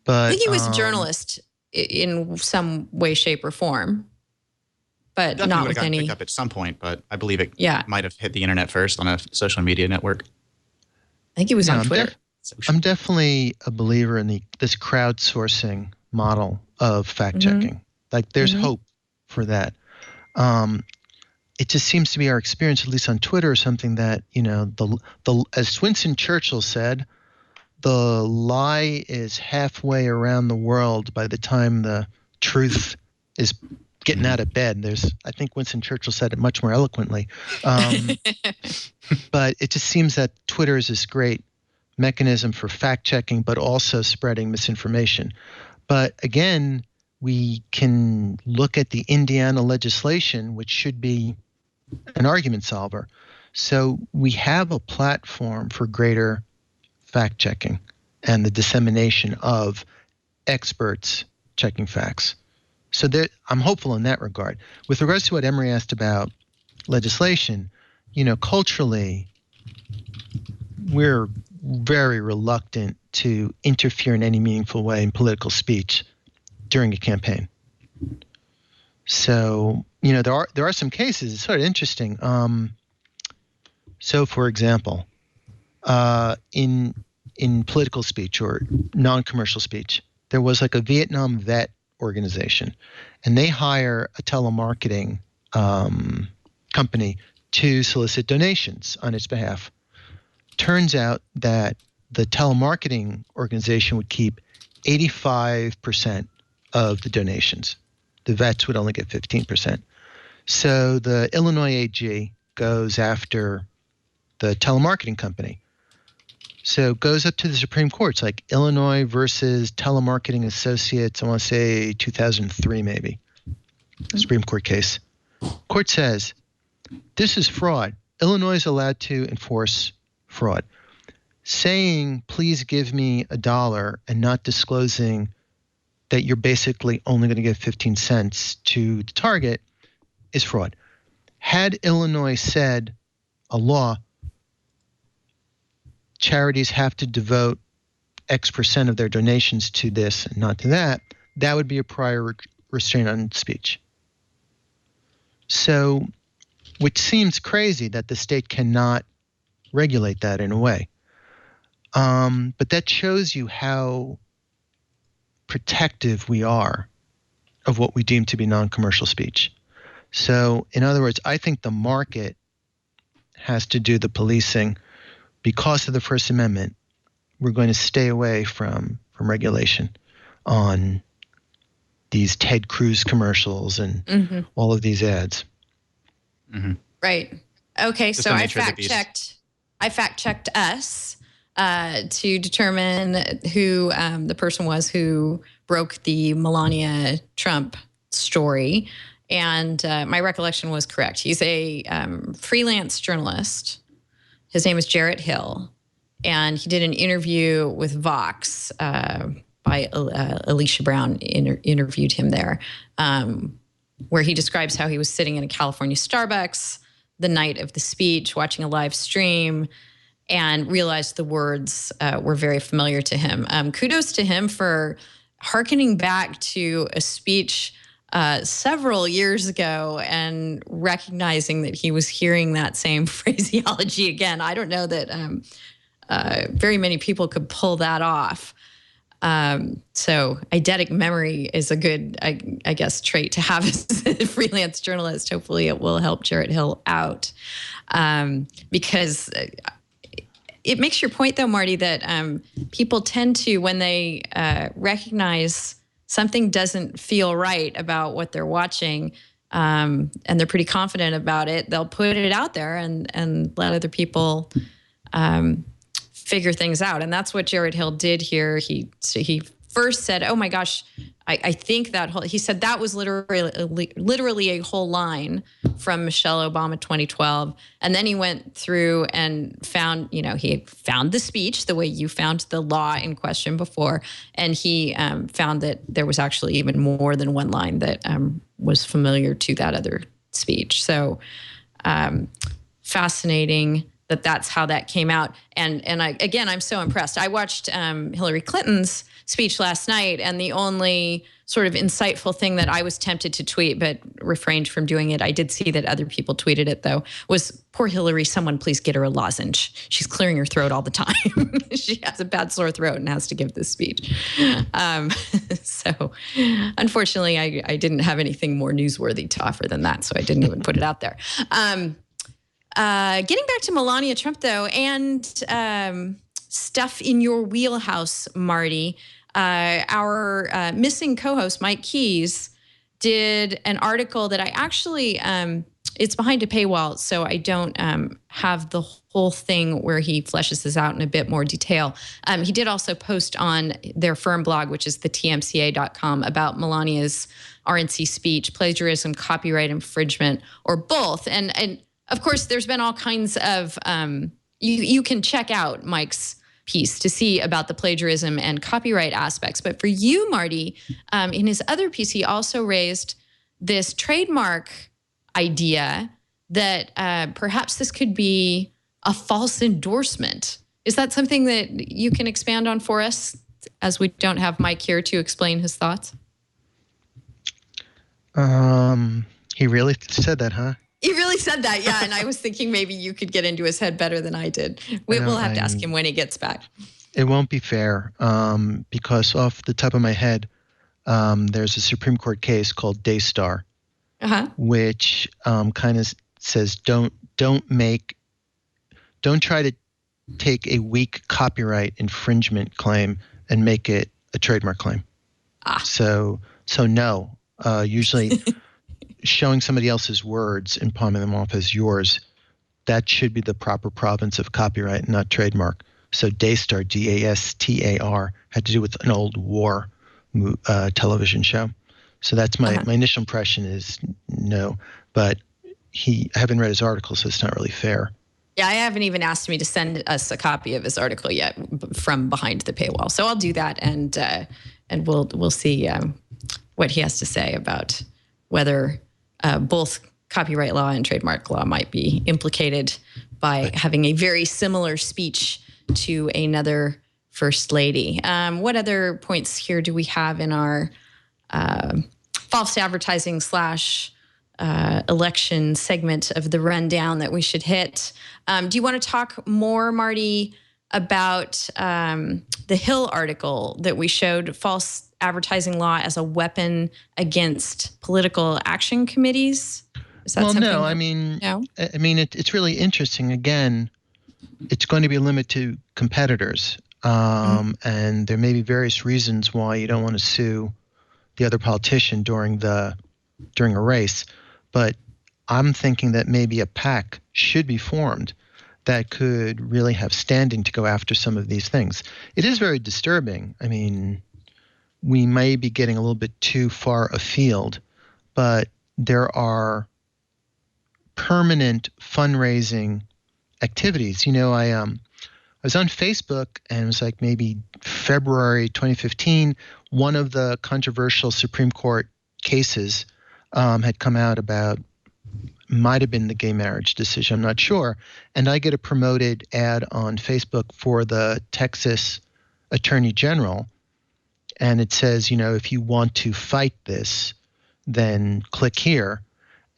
But I think he was a journalist in some way, shape, or form, but definitely not would have with gotten any. Picked up at some point, but I believe it Yeah. might have hit the internet first on a social media network. I think he was on Twitter. I'm definitely a believer in this crowdsourcing model of fact-checking. Like, there's hope for that. It just seems to be our experience, at least on Twitter, or something that, as Winston Churchill said, the lie is halfway around the world by the time the truth is getting out of bed. I think Winston Churchill said it much more eloquently. But it just seems that Twitter is this great mechanism for fact-checking, but also spreading misinformation. But again, we can look at the Indiana legislation, which should be an argument solver. So we have a platform for greater fact-checking and the dissemination of experts checking facts. So I'm hopeful in that regard. With regards to what Emory asked about legislation, culturally, we're very reluctant to interfere in any meaningful way in political speech during a campaign. So, there are some cases. It's sort of interesting. So, for example, in political speech or non-commercial speech, there was like a Vietnam vet organization, and they hire a telemarketing company to solicit donations on its behalf. Turns out that the telemarketing organization would keep 85% of the donations. The vets would only get 15%. So the Illinois AG goes after the telemarketing company. So it goes up to the Supreme Court. It's like Illinois versus Telemarketing Associates, I want to say 2003 maybe, Supreme Court case. Court says, this is fraud. Illinois is allowed to enforce fraud. Saying, please give me $1 and not disclosing that you're basically only going to give 15 cents to the target is fraud. Had Illinois said a law, charities have to devote X percent of their donations to this and not to that, that would be a prior restraint on speech. So, which seems crazy that the state cannot regulate that in a way. But that shows you how protective we are of what we deem to be non-commercial speech. So, in other words, I think the market has to do the policing. Because of the First Amendment, we're going to stay away from regulation on these Ted Cruz commercials and all of these ads. Right. Okay. So I fact-checked us to determine who the person was who broke the Melania Trump story. And my recollection was correct. He's a freelance journalist. His name is Jarrett Hill. And he did an interview with Vox by Alicia Brown, interviewed him there, where he describes how he was sitting in a California Starbucks the night of the speech, watching a live stream, and realized the words were very familiar to him. Kudos to him for hearkening back to a speech several years ago and recognizing that he was hearing that same phraseology again. I don't know that very many people could pull that off. So eidetic memory is a good, I guess, trait to have as a freelance journalist. Hopefully it will help Jarrett Hill out because it makes your point, though, Marty, that people tend to, when they recognize something doesn't feel right about what they're watching, and they're pretty confident about it, they'll put it out there and let other people figure things out. And that's what Jarrett Hill did here. He first said, oh my gosh, I think that whole, he said that was literally a whole line from Michelle Obama 2012. And then he went through and found, he found the speech the way you found the law in question before. And he found that there was actually even more than one line that was familiar to that other speech. So fascinating. that's how that came out. And I'm so impressed. I watched Hillary Clinton's speech last night, and the only sort of insightful thing that I was tempted to tweet, but refrained from doing it, I did see that other people tweeted it though, was, poor Hillary, someone please get her a lozenge. She's clearing her throat all the time. She has a bad sore throat and has to give this speech. So unfortunately, I didn't have anything more newsworthy to offer than that, so I didn't even put it out there. Getting back to Melania Trump, though, and stuff in your wheelhouse, Marty, our missing co-host, Mike Keyes, did an article that I actually, it's behind a paywall, so I don't have the whole thing where he fleshes this out in a bit more detail. He did also post on their firm blog, which is the tmca.com, about Melania's RNC speech, plagiarism, copyright infringement, or both. And of course, there's been all kinds of, you can check out Mike's piece to see about the plagiarism and copyright aspects. But for you, Marty, in his other piece, he also raised this trademark idea that perhaps this could be a false endorsement. Is that something that you can expand on for us, as we don't have Mike here to explain his thoughts? He really said that, huh? He really said that, yeah. And I was thinking maybe you could get into his head better than I did. We'll have to ask him when he gets back. It won't be fair, because off the top of my head, there's a Supreme Court case called Daystar, which kind of says don't try to take a weak copyright infringement claim and make it a trademark claim. So no, usually showing somebody else's words and palming them off as yours, that should be the proper province of copyright, not trademark. So Daystar, D-A-S-T-A-R, had to do with an old war television show. So that's my initial impression is no, but I haven't read his article, so it's not really fair. Yeah, I haven't even asked me to send us a copy of his article yet from behind the paywall. So I'll do that, and we'll see what he has to say about whether both copyright law and trademark law might be implicated by having a very similar speech to another first lady. What other points here do we have in our false advertising / election segment of the rundown that we should hit? Do you want to talk more, Marty, about the Hill article that we showed, false advertising law as a weapon against political action committees? Is that something? No. I mean, it's really interesting. Again, it's going to be limited to competitors, and there may be various reasons why you don't want to sue the other politician during a race. But I'm thinking that maybe a PAC should be formed that could really have standing to go after some of these things. It is very disturbing. I mean, we may be getting a little bit too far afield, but there are permanent fundraising activities. You know, I was on Facebook, and it was like maybe February 2015, one of the controversial Supreme Court cases had come out about, might have been the gay marriage decision, I'm not sure. And I get a promoted ad on Facebook for the Texas Attorney General. And it says, if you want to fight this, then click here.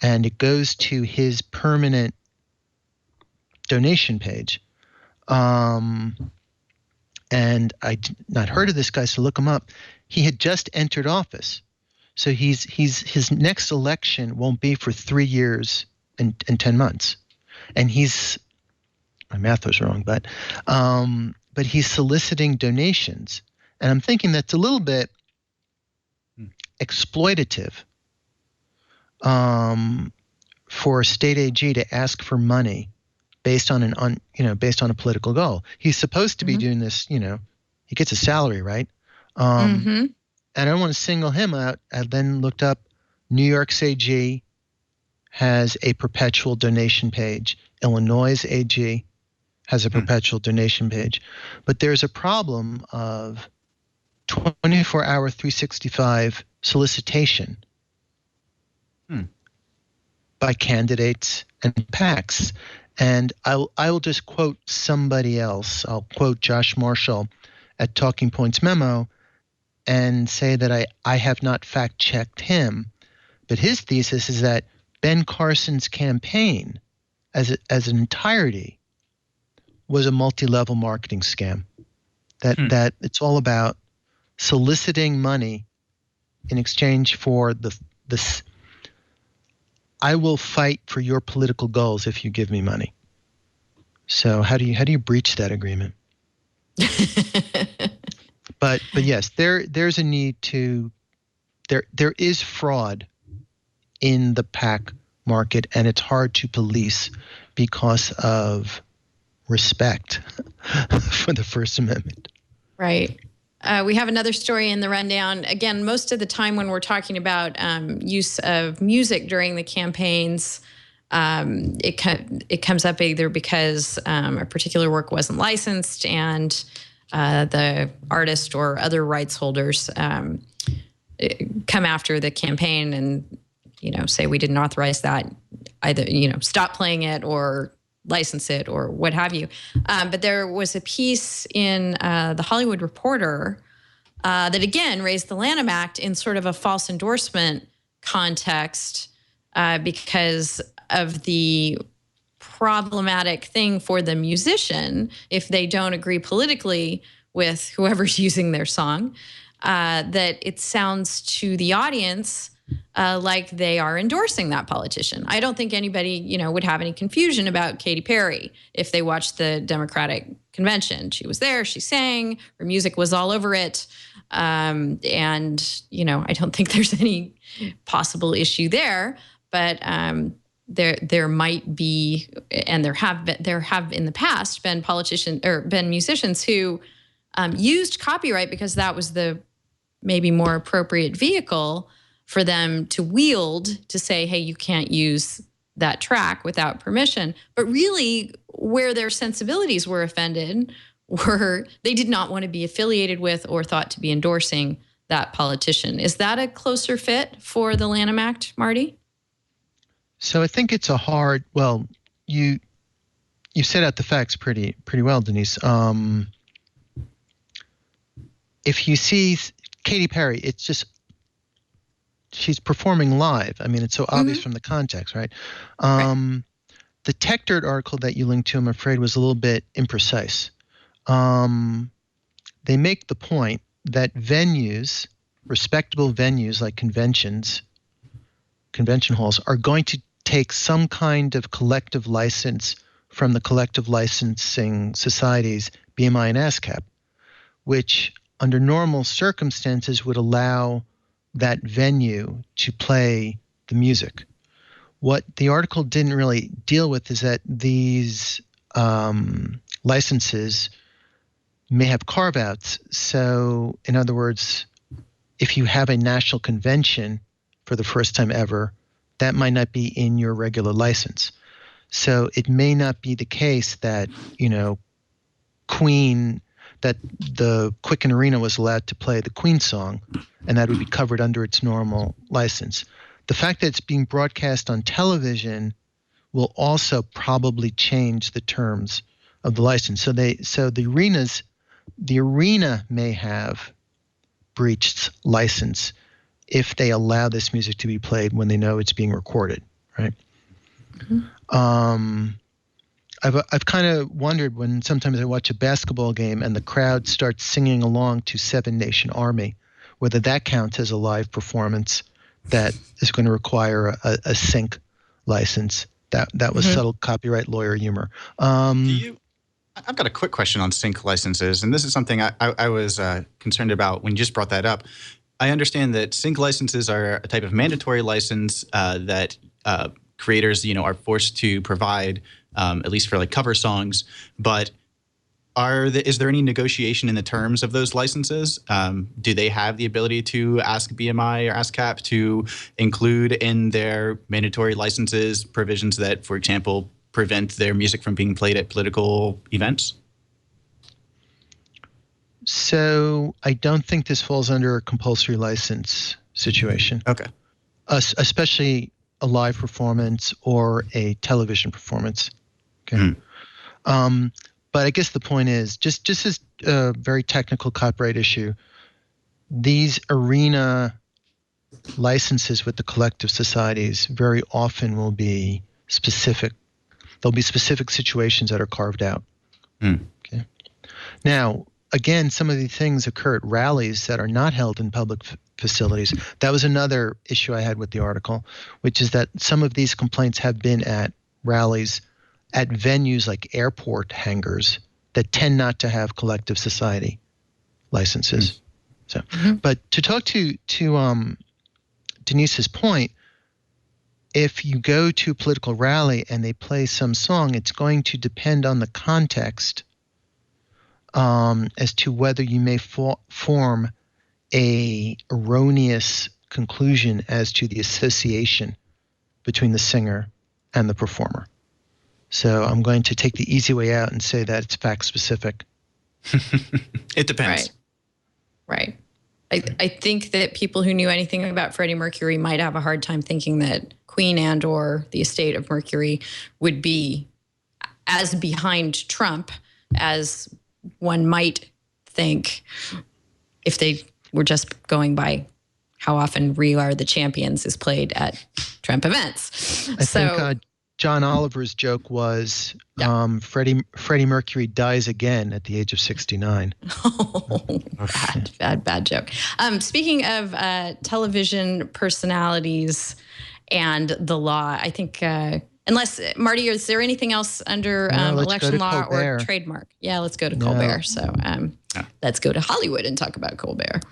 And it goes to his permanent donation page. And I'd not heard of this guy, so look him up. He had just entered office. So his next election won't be for 3 years and 10 months. And my math was wrong, but he's soliciting donations. And I'm thinking that's a little bit exploitative for a state AG to ask for money based on based on a political goal. He's supposed to be doing this, he gets a salary, right? And I don't want to single him out. I then looked up New York's AG has a perpetual donation page. Illinois' AG has a perpetual donation page. But there's a problem of 24-hour, 365 solicitation by candidates and PACs. And I will just quote somebody else. I'll quote Josh Marshall at Talking Points Memo and say that I have not fact-checked him, but his thesis is that Ben Carson's campaign as an entirety was a multi-level marketing scam. That it's all about soliciting money in exchange for this. I will fight for your political goals if you give me money. So how do you breach that agreement? But yes, there's a need to there is fraud in the PAC market, and it's hard to police because of respect for the First Amendment. Right. We have another story in the rundown. Again, most of the time when we're talking about use of music during the campaigns, it comes up either because a particular work wasn't licensed and the artist or other rights holders come after the campaign and, say we didn't authorize that, either, stop playing it or license it or what have you. But there was a piece in the Hollywood Reporter that again raised the Lanham Act in sort of a false endorsement context because of the problematic thing for the musician if they don't agree politically with whoever's using their song, that it sounds to the audience like they are endorsing that politician. I don't think anybody, would have any confusion about Katy Perry if they watched the Democratic convention. She was there, she sang, her music was all over it. And, I don't think there's any possible issue there, but there might be, and there have in the past been politicians or been musicians who used copyright because that was the maybe more appropriate vehicle for them to wield to say, hey, you can't use that track without permission. But really where their sensibilities were offended were they did not want to be affiliated with or thought to be endorsing that politician. Is that a closer fit for the Lanham Act, Marty? So I think it's you set out the facts pretty well, Denise. If you see Katy Perry, it's just, she's performing live. I mean, it's so obvious from the context, right? Right. The TechDirt article that you linked to, I'm afraid, was a little bit imprecise. They make the point that venues, respectable venues like convention halls, are going to take some kind of collective license from the collective licensing societies, BMI and ASCAP, which under normal circumstances would allow that venue to play the music. What the article didn't really deal with is that these licenses may have carve-outs. So, in other words, if you have a national convention for the first time ever, that might not be in your regular license. So it may not be the case that, Queen, that the Quicken Arena was allowed to play the Queen song, and that would be covered under its normal license. The fact that it's being broadcast on television will also probably change the terms of the license. So the arena may have breached license if they allow this music to be played when they know it's being recorded, right? Mm-hmm. I've kind of wondered when sometimes I watch a basketball game and the crowd starts singing along to Seven Nation Army, whether that counts as a live performance that is going to require a sync license. That was subtle copyright lawyer humor. I've got a quick question on sync licenses, and this is something I was concerned about when you just brought that up. I understand that sync licenses are a type of mandatory license that creators, are forced to provide, at least for like cover songs. But is there any negotiation in the terms of those licenses? Do they have the ability to ask BMI or ASCAP to include in their mandatory licenses provisions that, for example, prevent their music from being played at political events? So I don't think this falls under a compulsory license situation. Okay. Especially a live performance or a television performance. Okay. But I guess the point is, just as a very technical copyright issue, these arena licenses with the collective societies very often will be specific. There'll be specific situations that are carved out. Okay. Now, again, some of these things occur at rallies that are not held in public facilities. That was another issue I had with the article, which is that some of these complaints have been at rallies at venues like airport hangars that tend not to have collective society licenses. So, but to talk to Denise's point, if you go to a political rally and they play some song, it's going to depend on the context as to whether you may form a erroneous conclusion as to the association between the singer and the performer. So I'm going to take the easy way out and say that it's fact specific. It depends. Right. I think that people who knew anything about Freddie Mercury might have a hard time thinking that Queen and or the estate of Mercury would be as behind Trump as one might think if they were just going by how often "We Are the Champions" is played at Trump events. I think John Oliver's joke was Freddie Mercury dies again at the age of 69. Oh, bad joke. Speaking of television personalities and the law, I think, unless, Marty, is there anything else under election law or trademark? Yeah, let's go to Colbert. So let's go to Hollywood and talk about Colbert.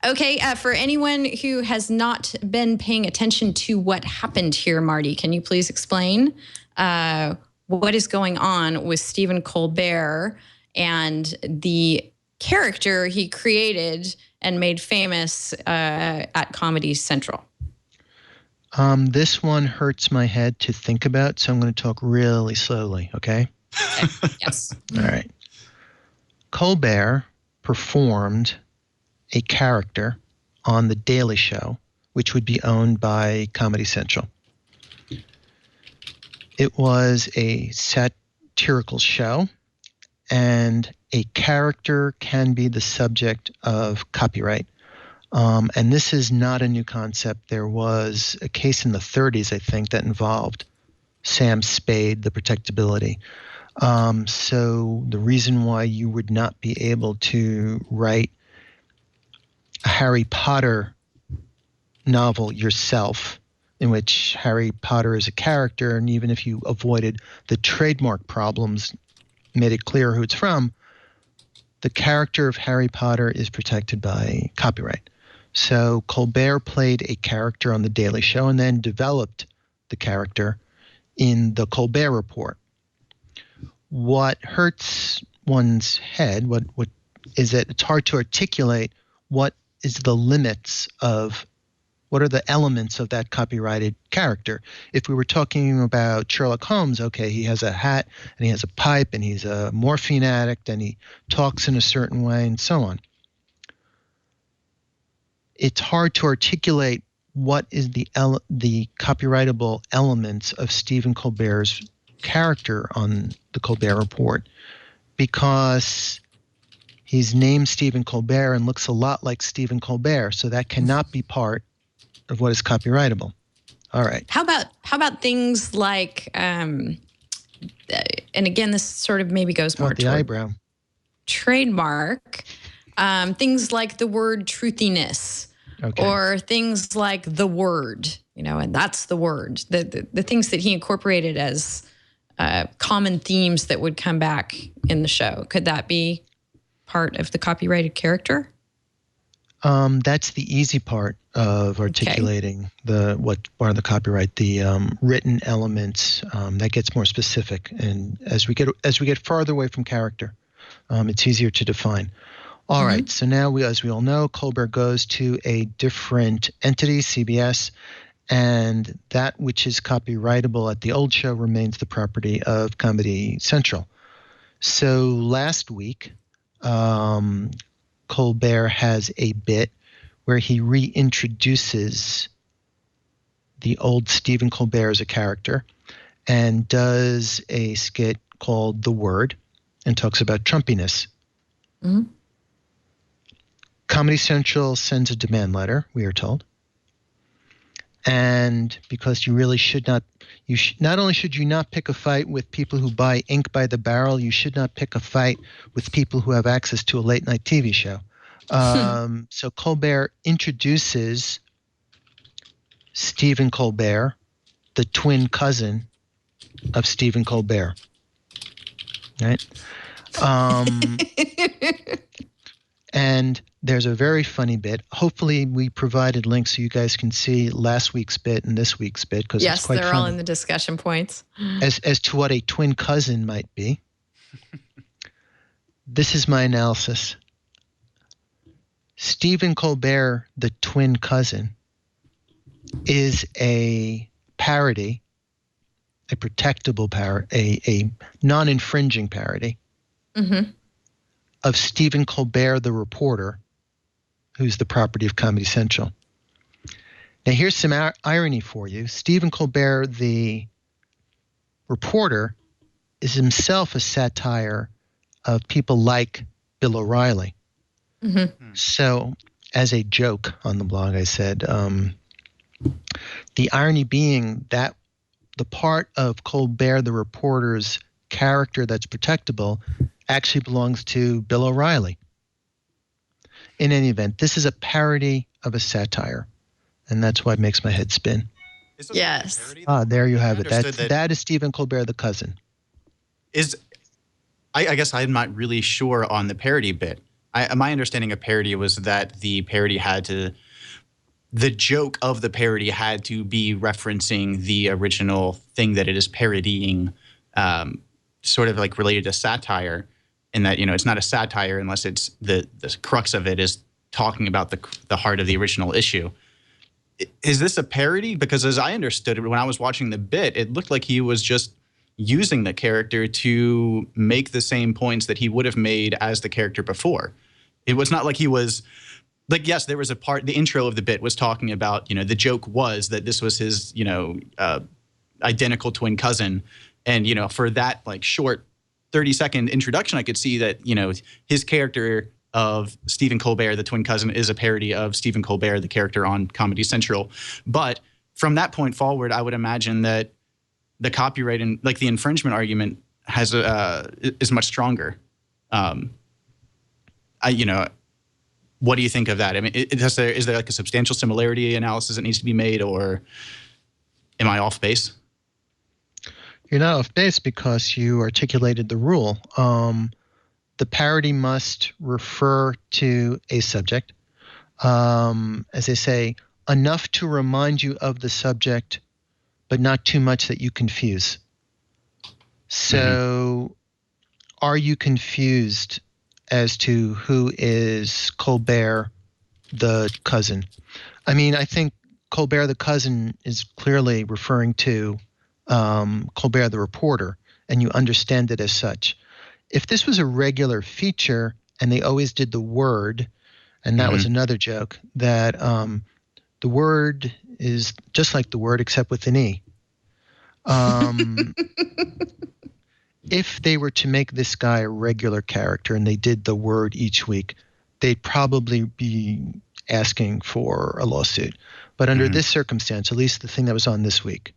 Okay, for anyone who has not been paying attention to what happened here, Marty, can you please explain what is going on with Stephen Colbert and the character he created and made famous at Comedy Central? This one hurts my head to think about, so I'm going to talk really slowly, okay? Yes. All right. Colbert performed a character on The Daily Show, which would be owned by Comedy Central. It was a satirical show, and a character can be the subject of copyright. And this is not a new concept. There was a case in the 30s, I think, that involved Sam Spade, the protectability. So the reason why you would not be able to write a Harry Potter novel yourself, in which Harry Potter is a character, and even if you avoided the trademark problems, made it clear who it's from, the character of Harry Potter is protected by copyright. So Colbert played a character on The Daily Show and then developed the character in the Colbert Report. What hurts one's head, what is that it's hard to articulate what is the limits of, what are the elements of that copyrighted character. If we were talking about Sherlock Holmes, okay, he has a hat and he has a pipe and he's a morphine addict and he talks in a certain way and so on. It's hard to articulate what is the copyrightable elements of Stephen Colbert's character on the Colbert Report, because he's named Stephen Colbert and looks a lot like Stephen Colbert, so that cannot be part of what is copyrightable. All right. How about things like, and again, this sort of maybe goes more the toward eyebrow trademark, things like the word truthiness, or things like the word, and that's the word, the things that he incorporated as common themes that would come back in the show. Could that be part of the copyrighted character? That's the easy part of articulating what part of the copyright, the written elements. That gets more specific, and as we get farther away from character, it's easier to define. All right, so now as we all know, Colbert goes to a different entity, CBS, and that which is copyrightable at the old show remains the property of Comedy Central. So last week, Colbert has a bit where he reintroduces the old Stephen Colbert as a character and does a skit called The Word and talks about Trumpiness. Mm-hmm. Comedy Central sends a demand letter, we are told. And because you really should not, not only should you not pick a fight with people who buy ink by the barrel, you should not pick a fight with people who have access to a late night TV show. So Colbert introduces Stephen Colbert, the twin cousin of Stephen Colbert. Right? And there's a very funny bit. Hopefully we provided links so you guys can see last week's bit and this week's bit, because it's quite funny. Yes, they're all in the discussion points. As to what a twin cousin might be. This is my analysis. Stephen Colbert, the twin cousin, is a parody, a protectable parody, a non-infringing parody of Stephen Colbert, the reporter, who's the property of Comedy Central. Now, here's some irony for you. Stephen Colbert, the reporter, is himself a satire of people like Bill O'Reilly. So, as a joke on the blog, I said, the irony being that the part of Colbert, the reporter's character that's protectable actually belongs to Bill O'Reilly. In any event, this is a parody of a satire, and that's why it makes my head spin. Yes. There you have it. That is Stephen Colbert, the cousin. I guess I'm not really sure on the parody bit. My understanding of parody was that the joke of the parody had to be referencing the original thing that it is parodying, sort of like related to satire, in that, it's not a satire unless it's the crux of it is talking about the heart of the original issue. Is this a parody? Because as I understood it, when I was watching the bit, it looked like he was just using the character to make the same points that he would have made as the character before. It was not like he was like, yes, there was a part, the intro of the bit was talking about, the joke was that this was his, identical twin cousin. And, for that like short 30-second introduction, I could see that, his character of Stephen Colbert, the twin cousin, is a parody of Stephen Colbert, the character on Comedy Central. But from that point forward, I would imagine that the copyright and like the infringement argument is much stronger. What do you think of that? I mean, is there like a substantial similarity analysis that needs to be made, or am I off base? You're not off base because you articulated the rule. The parody must refer to a subject. As they say, enough to remind you of the subject, but not too much that you confuse. So are you confused as to who is Colbert, the cousin? I mean, I think Colbert, the cousin, is clearly referring to Colbert, the reporter, and you understand it as such. If this was a regular feature and they always did the word, and that was another joke, that the word is just like the word except with an E. If they were to make this guy a regular character and they did the word each week, they'd probably be asking for a lawsuit. But under this circumstance, at least the thing that was on this week.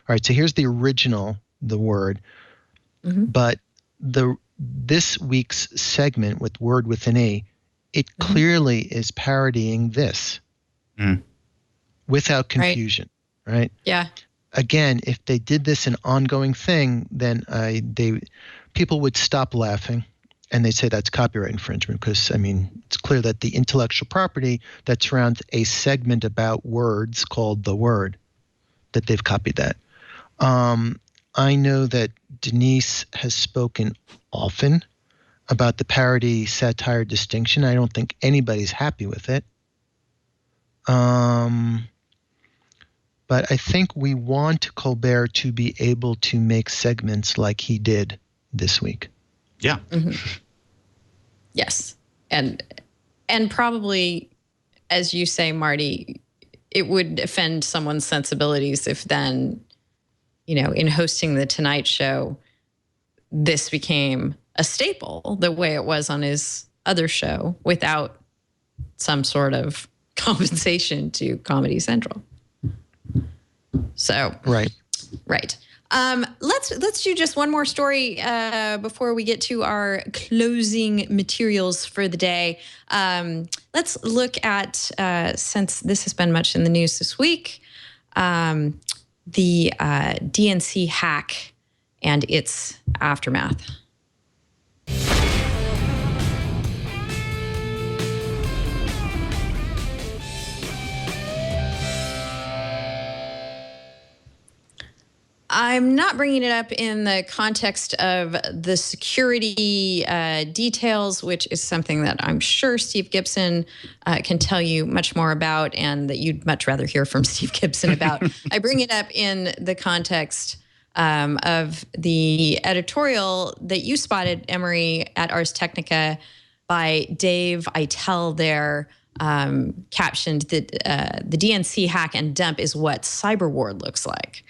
All right, so here's the original, the word. But this week's segment with word with an E, it clearly is parodying this without confusion, right? Yeah. Again, if they did this an ongoing thing, then people would stop laughing and they'd say that's copyright infringement because, I mean, it's clear that the intellectual property that surrounds a segment about words called the word, that they've copied that. I know that Denise has spoken often about the parody satire distinction. I don't think anybody's happy with it. But I think we want Colbert to be able to make segments like he did this week. Yeah. Yes. And And probably, as you say, Marty, it would offend someone's sensibilities if then, in hosting the Tonight Show, this became a staple the way it was on his other show without some sort of compensation to Comedy Central. So right. Let's do just one more story before we get to our closing materials for the day. Let's look at, since this has been much in the news this week, the DNC hack and its aftermath. I'm not bringing it up in the context of the security details, which is something that I'm sure Steve Gibson can tell you much more about and that you'd much rather hear from Steve Gibson about. I bring it up in the context of the editorial that you spotted, Emory, at Ars Technica by Dave Eitel there, captioned that the DNC hack and dump is what cyber war looks like.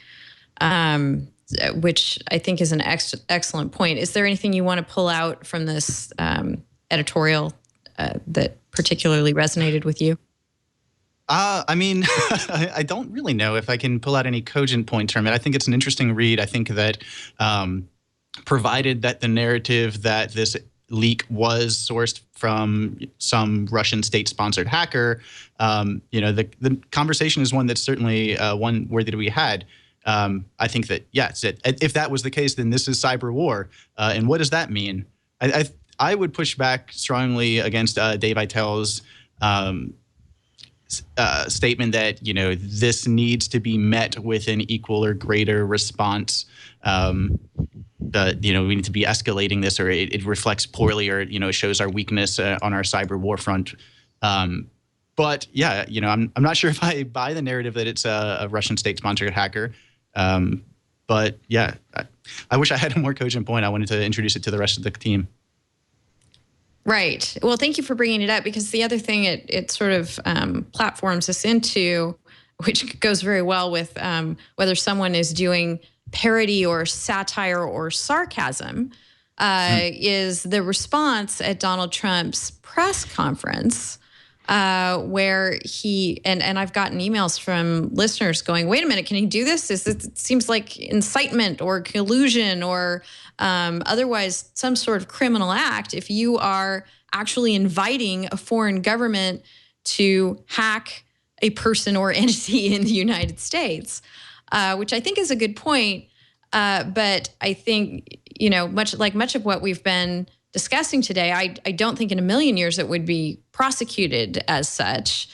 Which I think is an excellent point. Is there anything you want to pull out from this editorial that particularly resonated with you? I mean, I don't really know if I can pull out any cogent points from it. I think it's an interesting read. I think that provided that the narrative that this leak was sourced from some Russian state-sponsored hacker, the conversation is one that's certainly one worthy to be had. I think that, yes, if that was the case, then this is cyber war. And what does that mean? I would push back strongly against Dave Eitel's statement that, this needs to be met with an equal or greater response. We need to be escalating this, or it reflects poorly, or, it shows our weakness on our cyber war front. But yeah, I'm not sure if I buy the narrative that it's a Russian state-sponsored hacker. But yeah, I wish I had a more cogent point. I wanted to introduce it to the rest of the team. Right. Well, thank you for bringing it up, because the other thing it sort of platforms us into, which goes very well with whether someone is doing parody or satire or sarcasm, is the response at Donald Trump's press conference, where he, and I've gotten emails from listeners going, wait a minute, can he do this? It seems like incitement or collusion or otherwise some sort of criminal act if you are actually inviting a foreign government to hack a person or entity in the United States, which I think is a good point. But I think, much of what we've been discussing today, I don't think in a million years it would be prosecuted as such.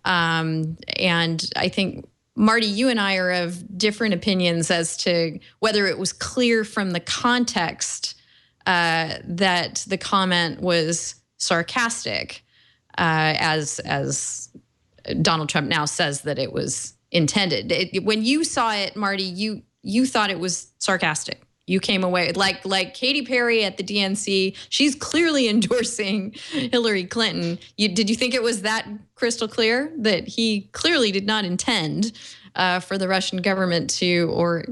And I think, Marty, you and I are of different opinions as to whether it was clear from the context that the comment was sarcastic, as Donald Trump now says that it was intended. When you saw it, Marty, you thought it was sarcastic. You came away like Katy Perry at the DNC. She's clearly endorsing Hillary Clinton. Did you think it was that crystal clear that he clearly did not intend for the Russian government to, or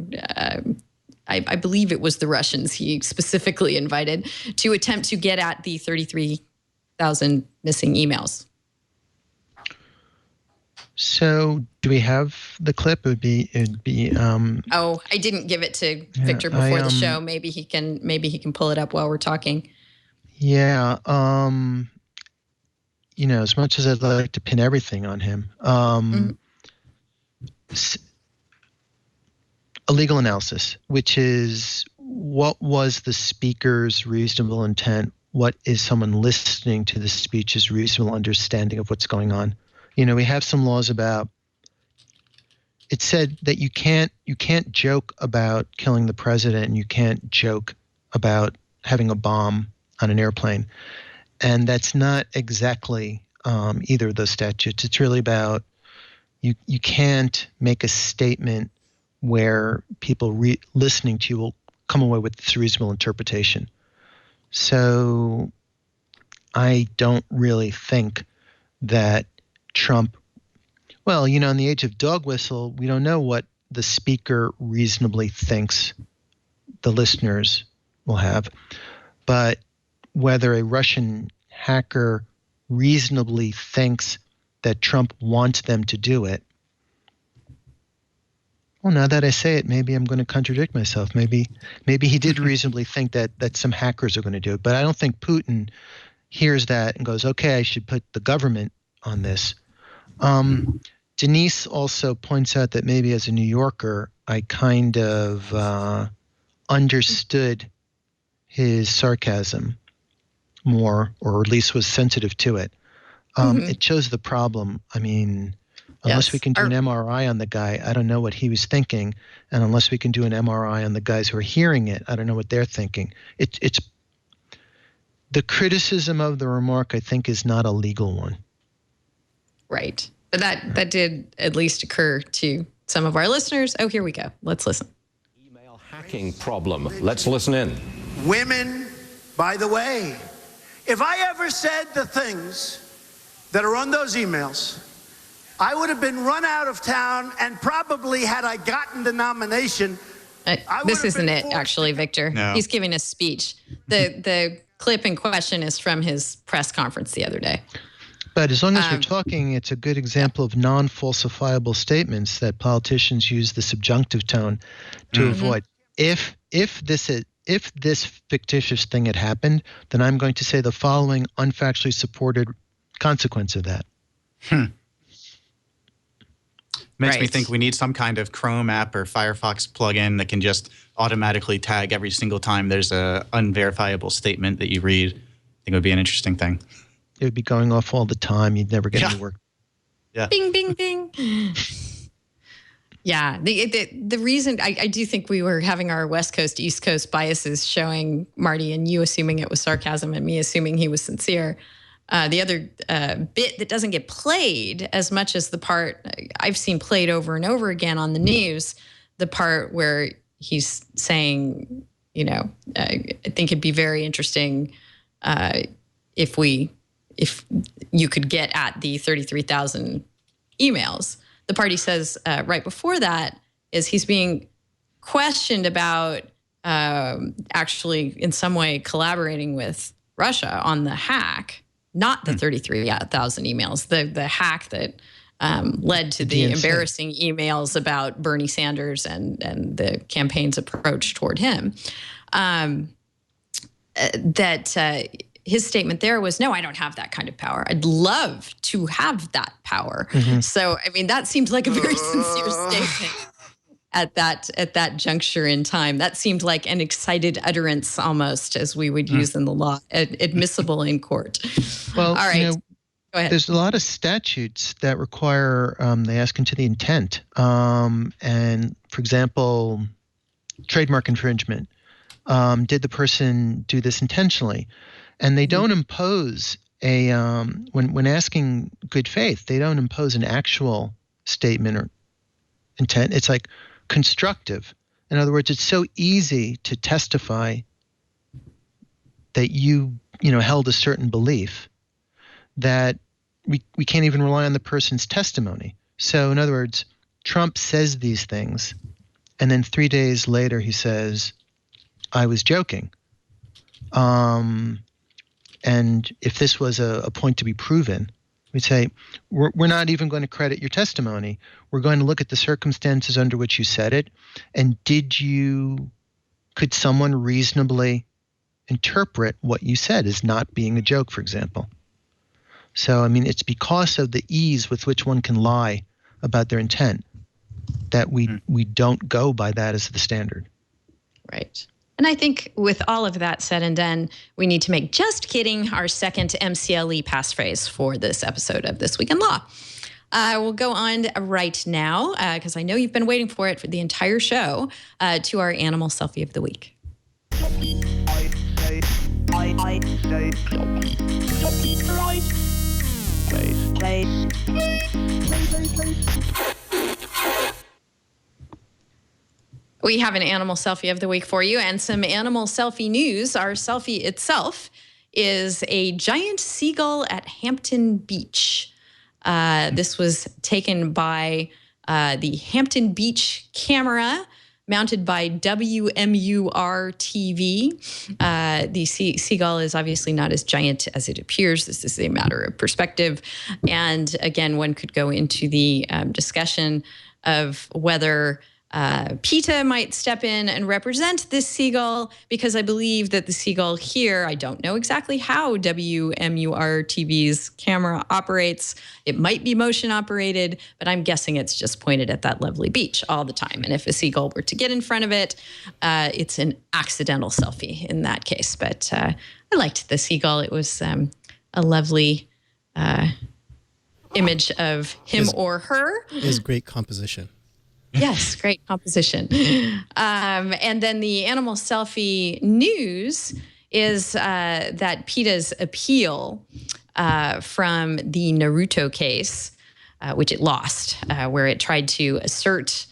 I believe it was the Russians he specifically invited to attempt to get at the 33,000 missing emails? So, do we have the clip? It'd be. Oh, I didn't give it to Victor before the show. Maybe he can pull it up while we're talking. Yeah. As much as I'd like to pin everything on him, a legal analysis, which is what was the speaker's reasonable intent? What is someone listening to the speech's reasonable understanding of what's going on? We have some laws about, it said that you can't joke about killing the president, and you can't joke about having a bomb on an airplane. And that's not exactly either of those statutes. It's really about you can't make a statement where people listening to you will come away with this reasonable interpretation. So I don't really think that Trump, well, in the age of dog whistle, we don't know what the speaker reasonably thinks the listeners will have, but whether a Russian hacker reasonably thinks that Trump wants them to do it. Well, now that I say it, maybe I'm going to contradict myself. Maybe he did reasonably think that some hackers are going to do it, but I don't think Putin hears that and goes, okay, I should put the government on this. Denise also points out that maybe as a New Yorker, I kind of understood his sarcasm more, or at least was sensitive to it. It shows the problem. I mean, unless we can do an MRI on the guy, I don't know what he was thinking. And unless we can do an MRI on the guys who are hearing it, I don't know what they're thinking. It's the criticism of the remark, I think, is not a legal one. Right. But that did at least occur to some of our listeners. Oh, here we go. Let's listen. Email hacking problem. Let's listen in. Women, by the way, if I ever said the things that are on those emails, I would have been run out of town, and probably had I gotten the nomination, this isn't it, actually, Victor. No. He's giving a speech. The clip in question is from his press conference the other day. But as long as we're talking, it's a good example of non-falsifiable statements that politicians use the subjunctive tone to avoid. If this fictitious thing had happened, then I'm going to say the following unfactually supported consequence of that. Makes me think we need some kind of Chrome app or Firefox plugin that can just automatically tag every single time there's a unverifiable statement that you read. I think it would be an interesting thing. It would be going off all the time. You'd never get any work. Yeah. Bing, bing, bing. Yeah. The reason I do think we were having our West Coast, East Coast biases showing Marty and you assuming it was sarcasm and me assuming he was sincere. The other bit that doesn't get played as much as the part I've seen played over and over again on the news, the part where he's saying, I think it'd be very interesting if you could get at the 33,000 emails. The part he says right before that is he's being questioned about actually in some way collaborating with Russia on the hack. Not the 33,000 emails, the hack that led to the embarrassing emails about Bernie Sanders and the campaign's approach toward him. His statement there was, no, I don't have that kind of power. I'd love to have that power. So, I mean, that seemed like a very sincere statement at that juncture in time. That seemed like an excited utterance almost, as we would use in the law, admissible in court. Well, all right. Go ahead. There's a lot of statutes that require they ask into the intent. And for example, trademark infringement. Did the person do this intentionally? And they don't impose when asking good faith, they don't impose an actual statement or intent. It's like constructive. In other words, it's so easy to testify that you held a certain belief that we can't even rely on the person's testimony. So in other words, Trump says these things, and then 3 days later he says, I was joking. And if this was a point to be proven, we'd say, we're not even going to credit your testimony. We're going to look at the circumstances under which you said it. And could someone reasonably interpret what you said as not being a joke, for example? So, I mean, it's because of the ease with which one can lie about their intent that we don't go by that as the standard. Right. And I think with all of that said and done, we need to make just kidding our second MCLE passphrase for this episode of This Week in Law. We'll go on right now, because I know you've been waiting for it for the entire show, to our animal selfie of the week. We have an animal selfie of the week for you and some animal selfie news. Our selfie itself is a giant seagull at Hampton Beach. This was taken by the Hampton Beach camera mounted by WMUR TV. The seagull is obviously not as giant as it appears. This is a matter of perspective. And again, one could go into the discussion of whether PETA might step in and represent this seagull, because I believe that the seagull here, I don't know exactly how WMUR TV's camera operates. It might be motion operated, but I'm guessing it's just pointed at that lovely beach all the time. And if a seagull were to get in front of it, it's an accidental selfie in that case. But I liked the seagull. It was a lovely image of him or her. It was great composition. Yes, great composition. And then the animal selfie news is that PETA's appeal from the Naruto case, which it lost, where it tried to assert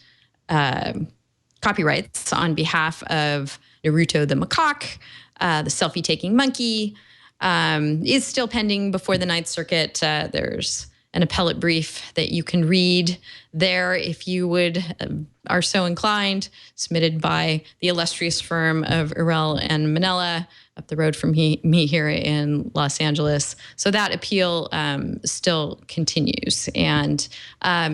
copyrights on behalf of Naruto the macaque, the selfie-taking monkey, is still pending before the Ninth Circuit. There's an appellate brief that you can read there if you are so inclined, submitted by the illustrious firm of Urel and Manella up the road from me here in Los Angeles. So that appeal still continues. And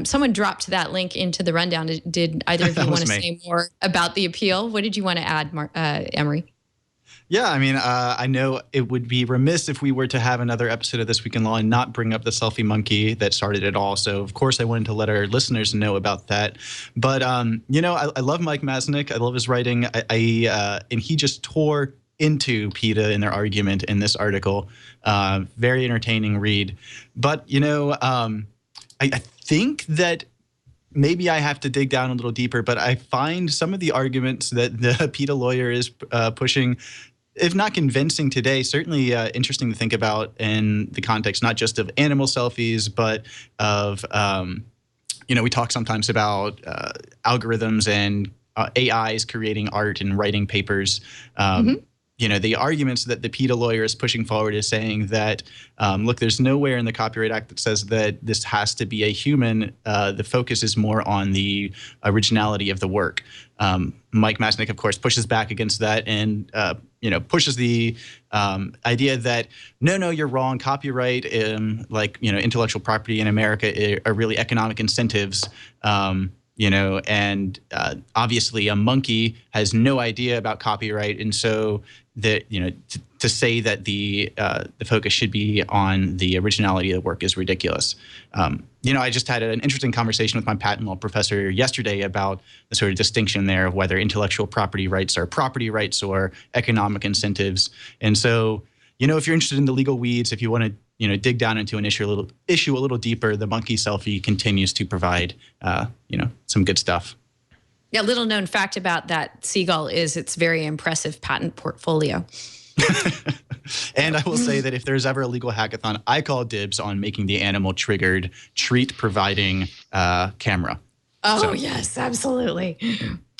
someone dropped that link into the rundown. Did either of you want to say more about the appeal? What did you want to add, Emory? Yeah, I mean, I know it would be remiss if we were to have another episode of This Week in Law and not bring up the selfie monkey that started it all. So, of course, I wanted to let our listeners know about that. But, you know, I love Mike Masnick. I love his writing. And he just tore into PETA in their argument in this article. Very entertaining read. But, you know, I think that maybe I have to dig down a little deeper, but I find some of the arguments that the PETA lawyer is pushing, if not convincing today, certainly interesting to think about in the context not just of animal selfies, but of, you know, we talk sometimes about algorithms and AIs creating art and writing papers. You know, the arguments that the PETA lawyer is pushing forward is saying that, look, there's nowhere in the Copyright Act that says that this has to be a human. The focus is more on the originality of the work. Mike Masnick, of course, pushes back against that and, you know, pushes the idea that, no, you're wrong. Copyright, like, you know, intellectual property in America are really economic incentives. You know, and obviously a monkey has no idea about copyright, and so that, you know, to say that the focus should be on the originality of the work is ridiculous. You know, I just had an interesting conversation with my patent law professor yesterday about the sort of distinction there of whether intellectual property rights are property rights or economic incentives. And so, you know, if you're interested in the legal weeds, if you want to, you know, dig down into an issue a little deeper, the monkey selfie continues to provide, you know, some good stuff. Yeah, little known fact about that seagull is its very impressive patent portfolio. And I will say that if there's ever a legal hackathon, I call dibs on making the animal triggered treat providing camera. Oh, so. Yes, absolutely.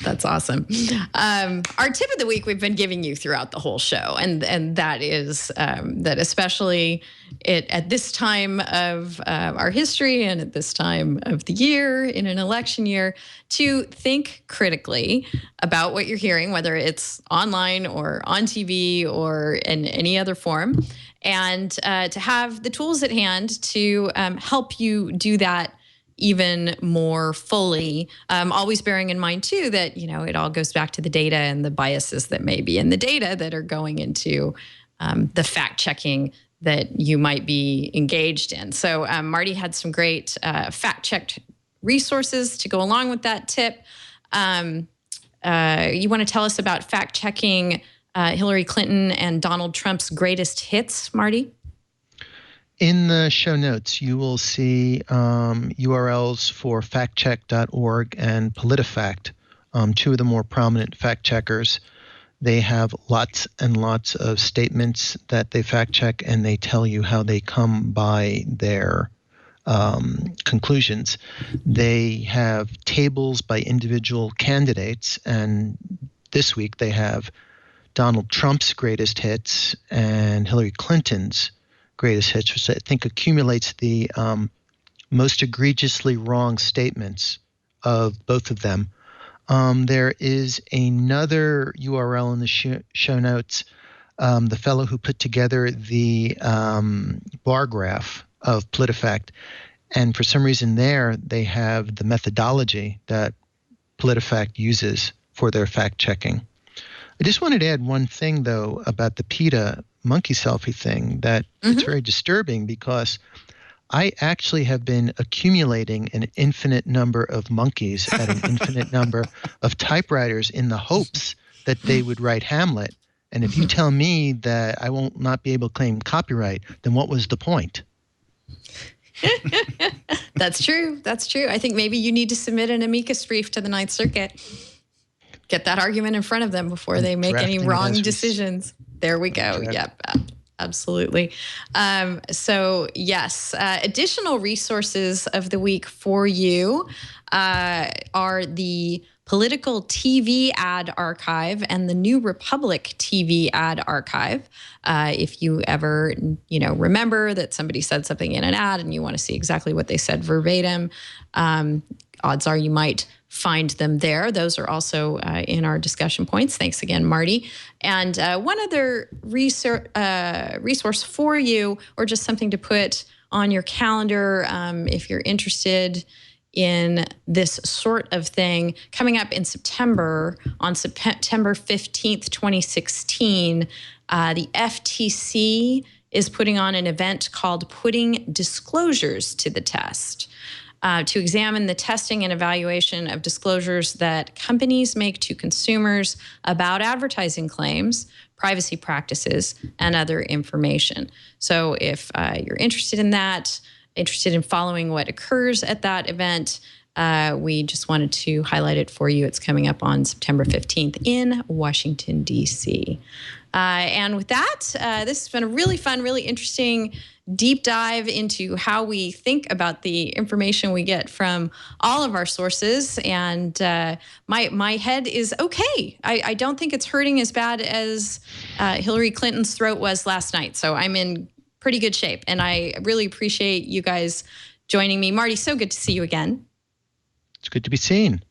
That's awesome. Our tip of the week we've been giving you throughout the whole show, and that is that especially at this time of our history and at this time of the year, in an election year, to think critically about what you're hearing, whether it's online or on TV or in any other form, and to have the tools at hand to help you do that even more fully, always bearing in mind too that, you know, it all goes back to the data and the biases that may be in the data that are going into the fact checking that you might be engaged in. So Marty had some great fact checked resources to go along with that tip. You want to tell us about fact checking Hillary Clinton and Donald Trump's greatest hits, Marty? In the show notes, you will see URLs for factcheck.org and PolitiFact, two of the more prominent fact checkers. They have lots and lots of statements that they fact check, and they tell you how they come by their conclusions. They have tables by individual candidates, and this week they have Donald Trump's greatest hits and Hillary Clinton's greatest hits, which I think accumulates the most egregiously wrong statements of both of them. There is another URL in the show notes. The fellow who put together the bar graph of PolitiFact, and for some reason there they have the methodology that PolitiFact uses for their fact checking. I just wanted to add one thing though about the PETA monkey selfie thing, that it's very disturbing, because I actually have been accumulating an infinite number of monkeys at an infinite number of typewriters in the hopes that they would write Hamlet. And if you tell me that I won't not be able to claim copyright, then what was the point? That's true. That's true. I think maybe you need to submit an amicus brief to the Ninth Circuit. Get that argument in front of them before they make any wrong decisions. There we go. Yep. Absolutely. So yes, additional resources of the week for you are the Political TV Ad Archive and the New Republic TV Ad Archive. If you ever, remember that somebody said something in an ad and you want to see exactly what they said verbatim, odds are you might find them there. Those are also in our discussion points. Thanks again, Marty. And one other resource for you, or just something to put on your calendar if you're interested in this sort of thing, coming up in September, on September 15th, 2016, the FTC is putting on an event called Putting Disclosures to the Test, to examine the testing and evaluation of disclosures that companies make to consumers about advertising claims, privacy practices, and other information. So if you're interested in that, interested in following what occurs at that event, we just wanted to highlight it for you. It's coming up on September 15th in Washington, D.C. And with that, this has been a really fun, really interesting deep dive into how we think about the information we get from all of our sources. And my head is okay. I don't think it's hurting as bad as Hillary Clinton's throat was last night. So I'm in pretty good shape. And I really appreciate you guys joining me. Marty, so good to see you again. It's good to be seen.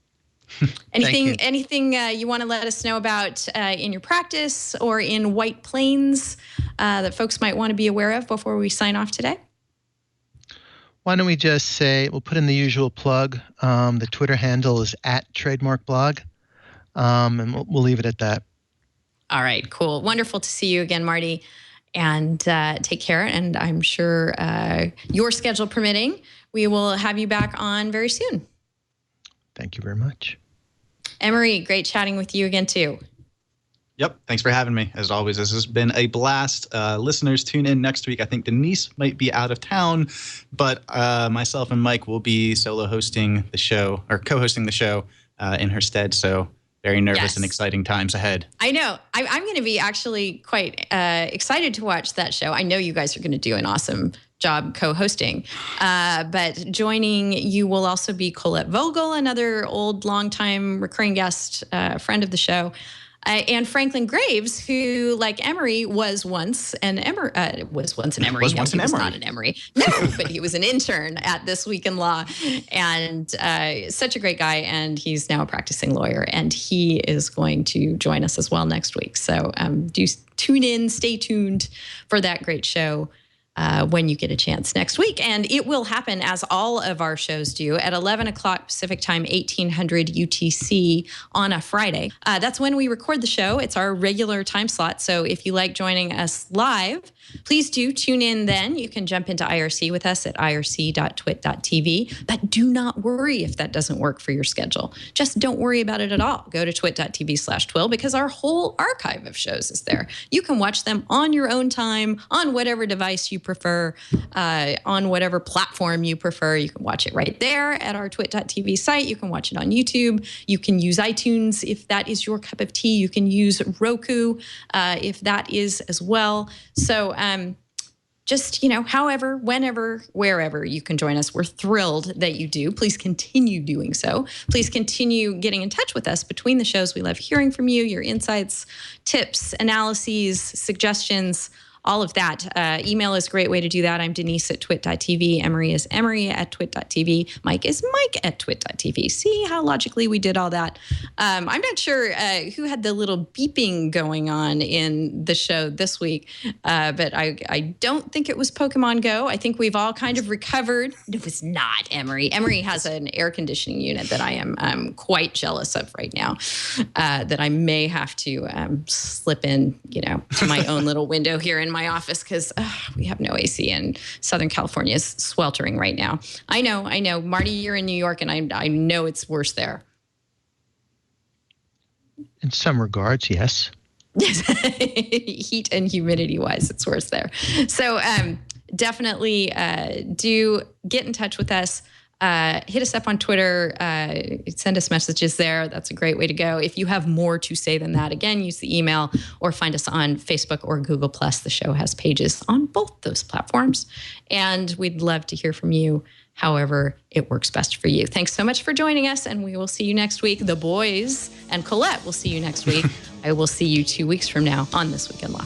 Anything you want to let us know about in your practice or in White Plains that folks might want to be aware of before we sign off today? Why don't we just say, we'll put in the usual plug. The Twitter handle is @trademarkblog, and we'll leave it at that. All right, cool. Wonderful to see you again, Marty. And take care. And I'm sure your schedule permitting, we will have you back on very soon. Thank you very much. Emory, great chatting with you again, too. Yep. Thanks for having me. As always, this has been a blast. Listeners, tune in next week. I think Denise might be out of town, but myself and Mike will be solo hosting the show, or co-hosting the show in her stead. So very nervous and exciting times ahead. I know. I'm going to be actually quite excited to watch that show. I know you guys are going to do an awesome job co-hosting. But joining you will also be Colette Vogel, another old, longtime recurring guest, friend of the show, and Franklin Graves, who, like Emory, was once an Emory. Was once an Emory. He was not an Emory. No, but he was an intern at This Week in Law, and such a great guy. And he's now a practicing lawyer, and he is going to join us as well next week. So do tune in, stay tuned for that great show when you get a chance next week. And it will happen, as all of our shows do, at 11 o'clock Pacific time, 1800 UTC on a Friday. That's when we record the show. It's our regular time slot. So if you like joining us live, please do tune in then. You can jump into IRC with us at irc.twit.tv. But do not worry if that doesn't work for your schedule. Just don't worry about it at all. Go to twit.tv/TWiL, because our whole archive of shows is there. You can watch them on your own time, on whatever device you prefer, on whatever platform you prefer. You can watch it right there at our twit.tv site. You can watch it on YouTube. You can use iTunes if that is your cup of tea. You can use Roku if that is as well. So just, however, whenever, wherever you can join us. We're thrilled that you do. Please continue doing so. Please continue getting in touch with us between the shows. We love hearing from you, your insights, tips, analyses, suggestions, all of that. Email is a great way to do that. I'm Denise at twit.tv. Emory is Emory at twit.tv. Mike is Mike at twit.tv. See how logically we did all that. I'm not sure who had the little beeping going on in the show this week, but I don't think it was Pokemon Go. I think we've all kind of recovered. It was not Emory. Emory has an air conditioning unit that I am quite jealous of right now, that I may have to slip in, to my own little window here in my office, because we have no AC, and Southern California is sweltering right now. I know. Marty, you're in New York, and I know it's worse there. In some regards, yes. Yes, heat and humidity wise, it's worse there. So definitely do get in touch with us. Hit us up on Twitter, send us messages there. That's a great way to go. If you have more to say than that, again, use the email or find us on Facebook or Google+. The show has pages on both those platforms. And we'd love to hear from you however it works best for you. Thanks so much for joining us, and we will see you next week. The boys and Colette will see you next week. I will see you 2 weeks from now on This Week in Law.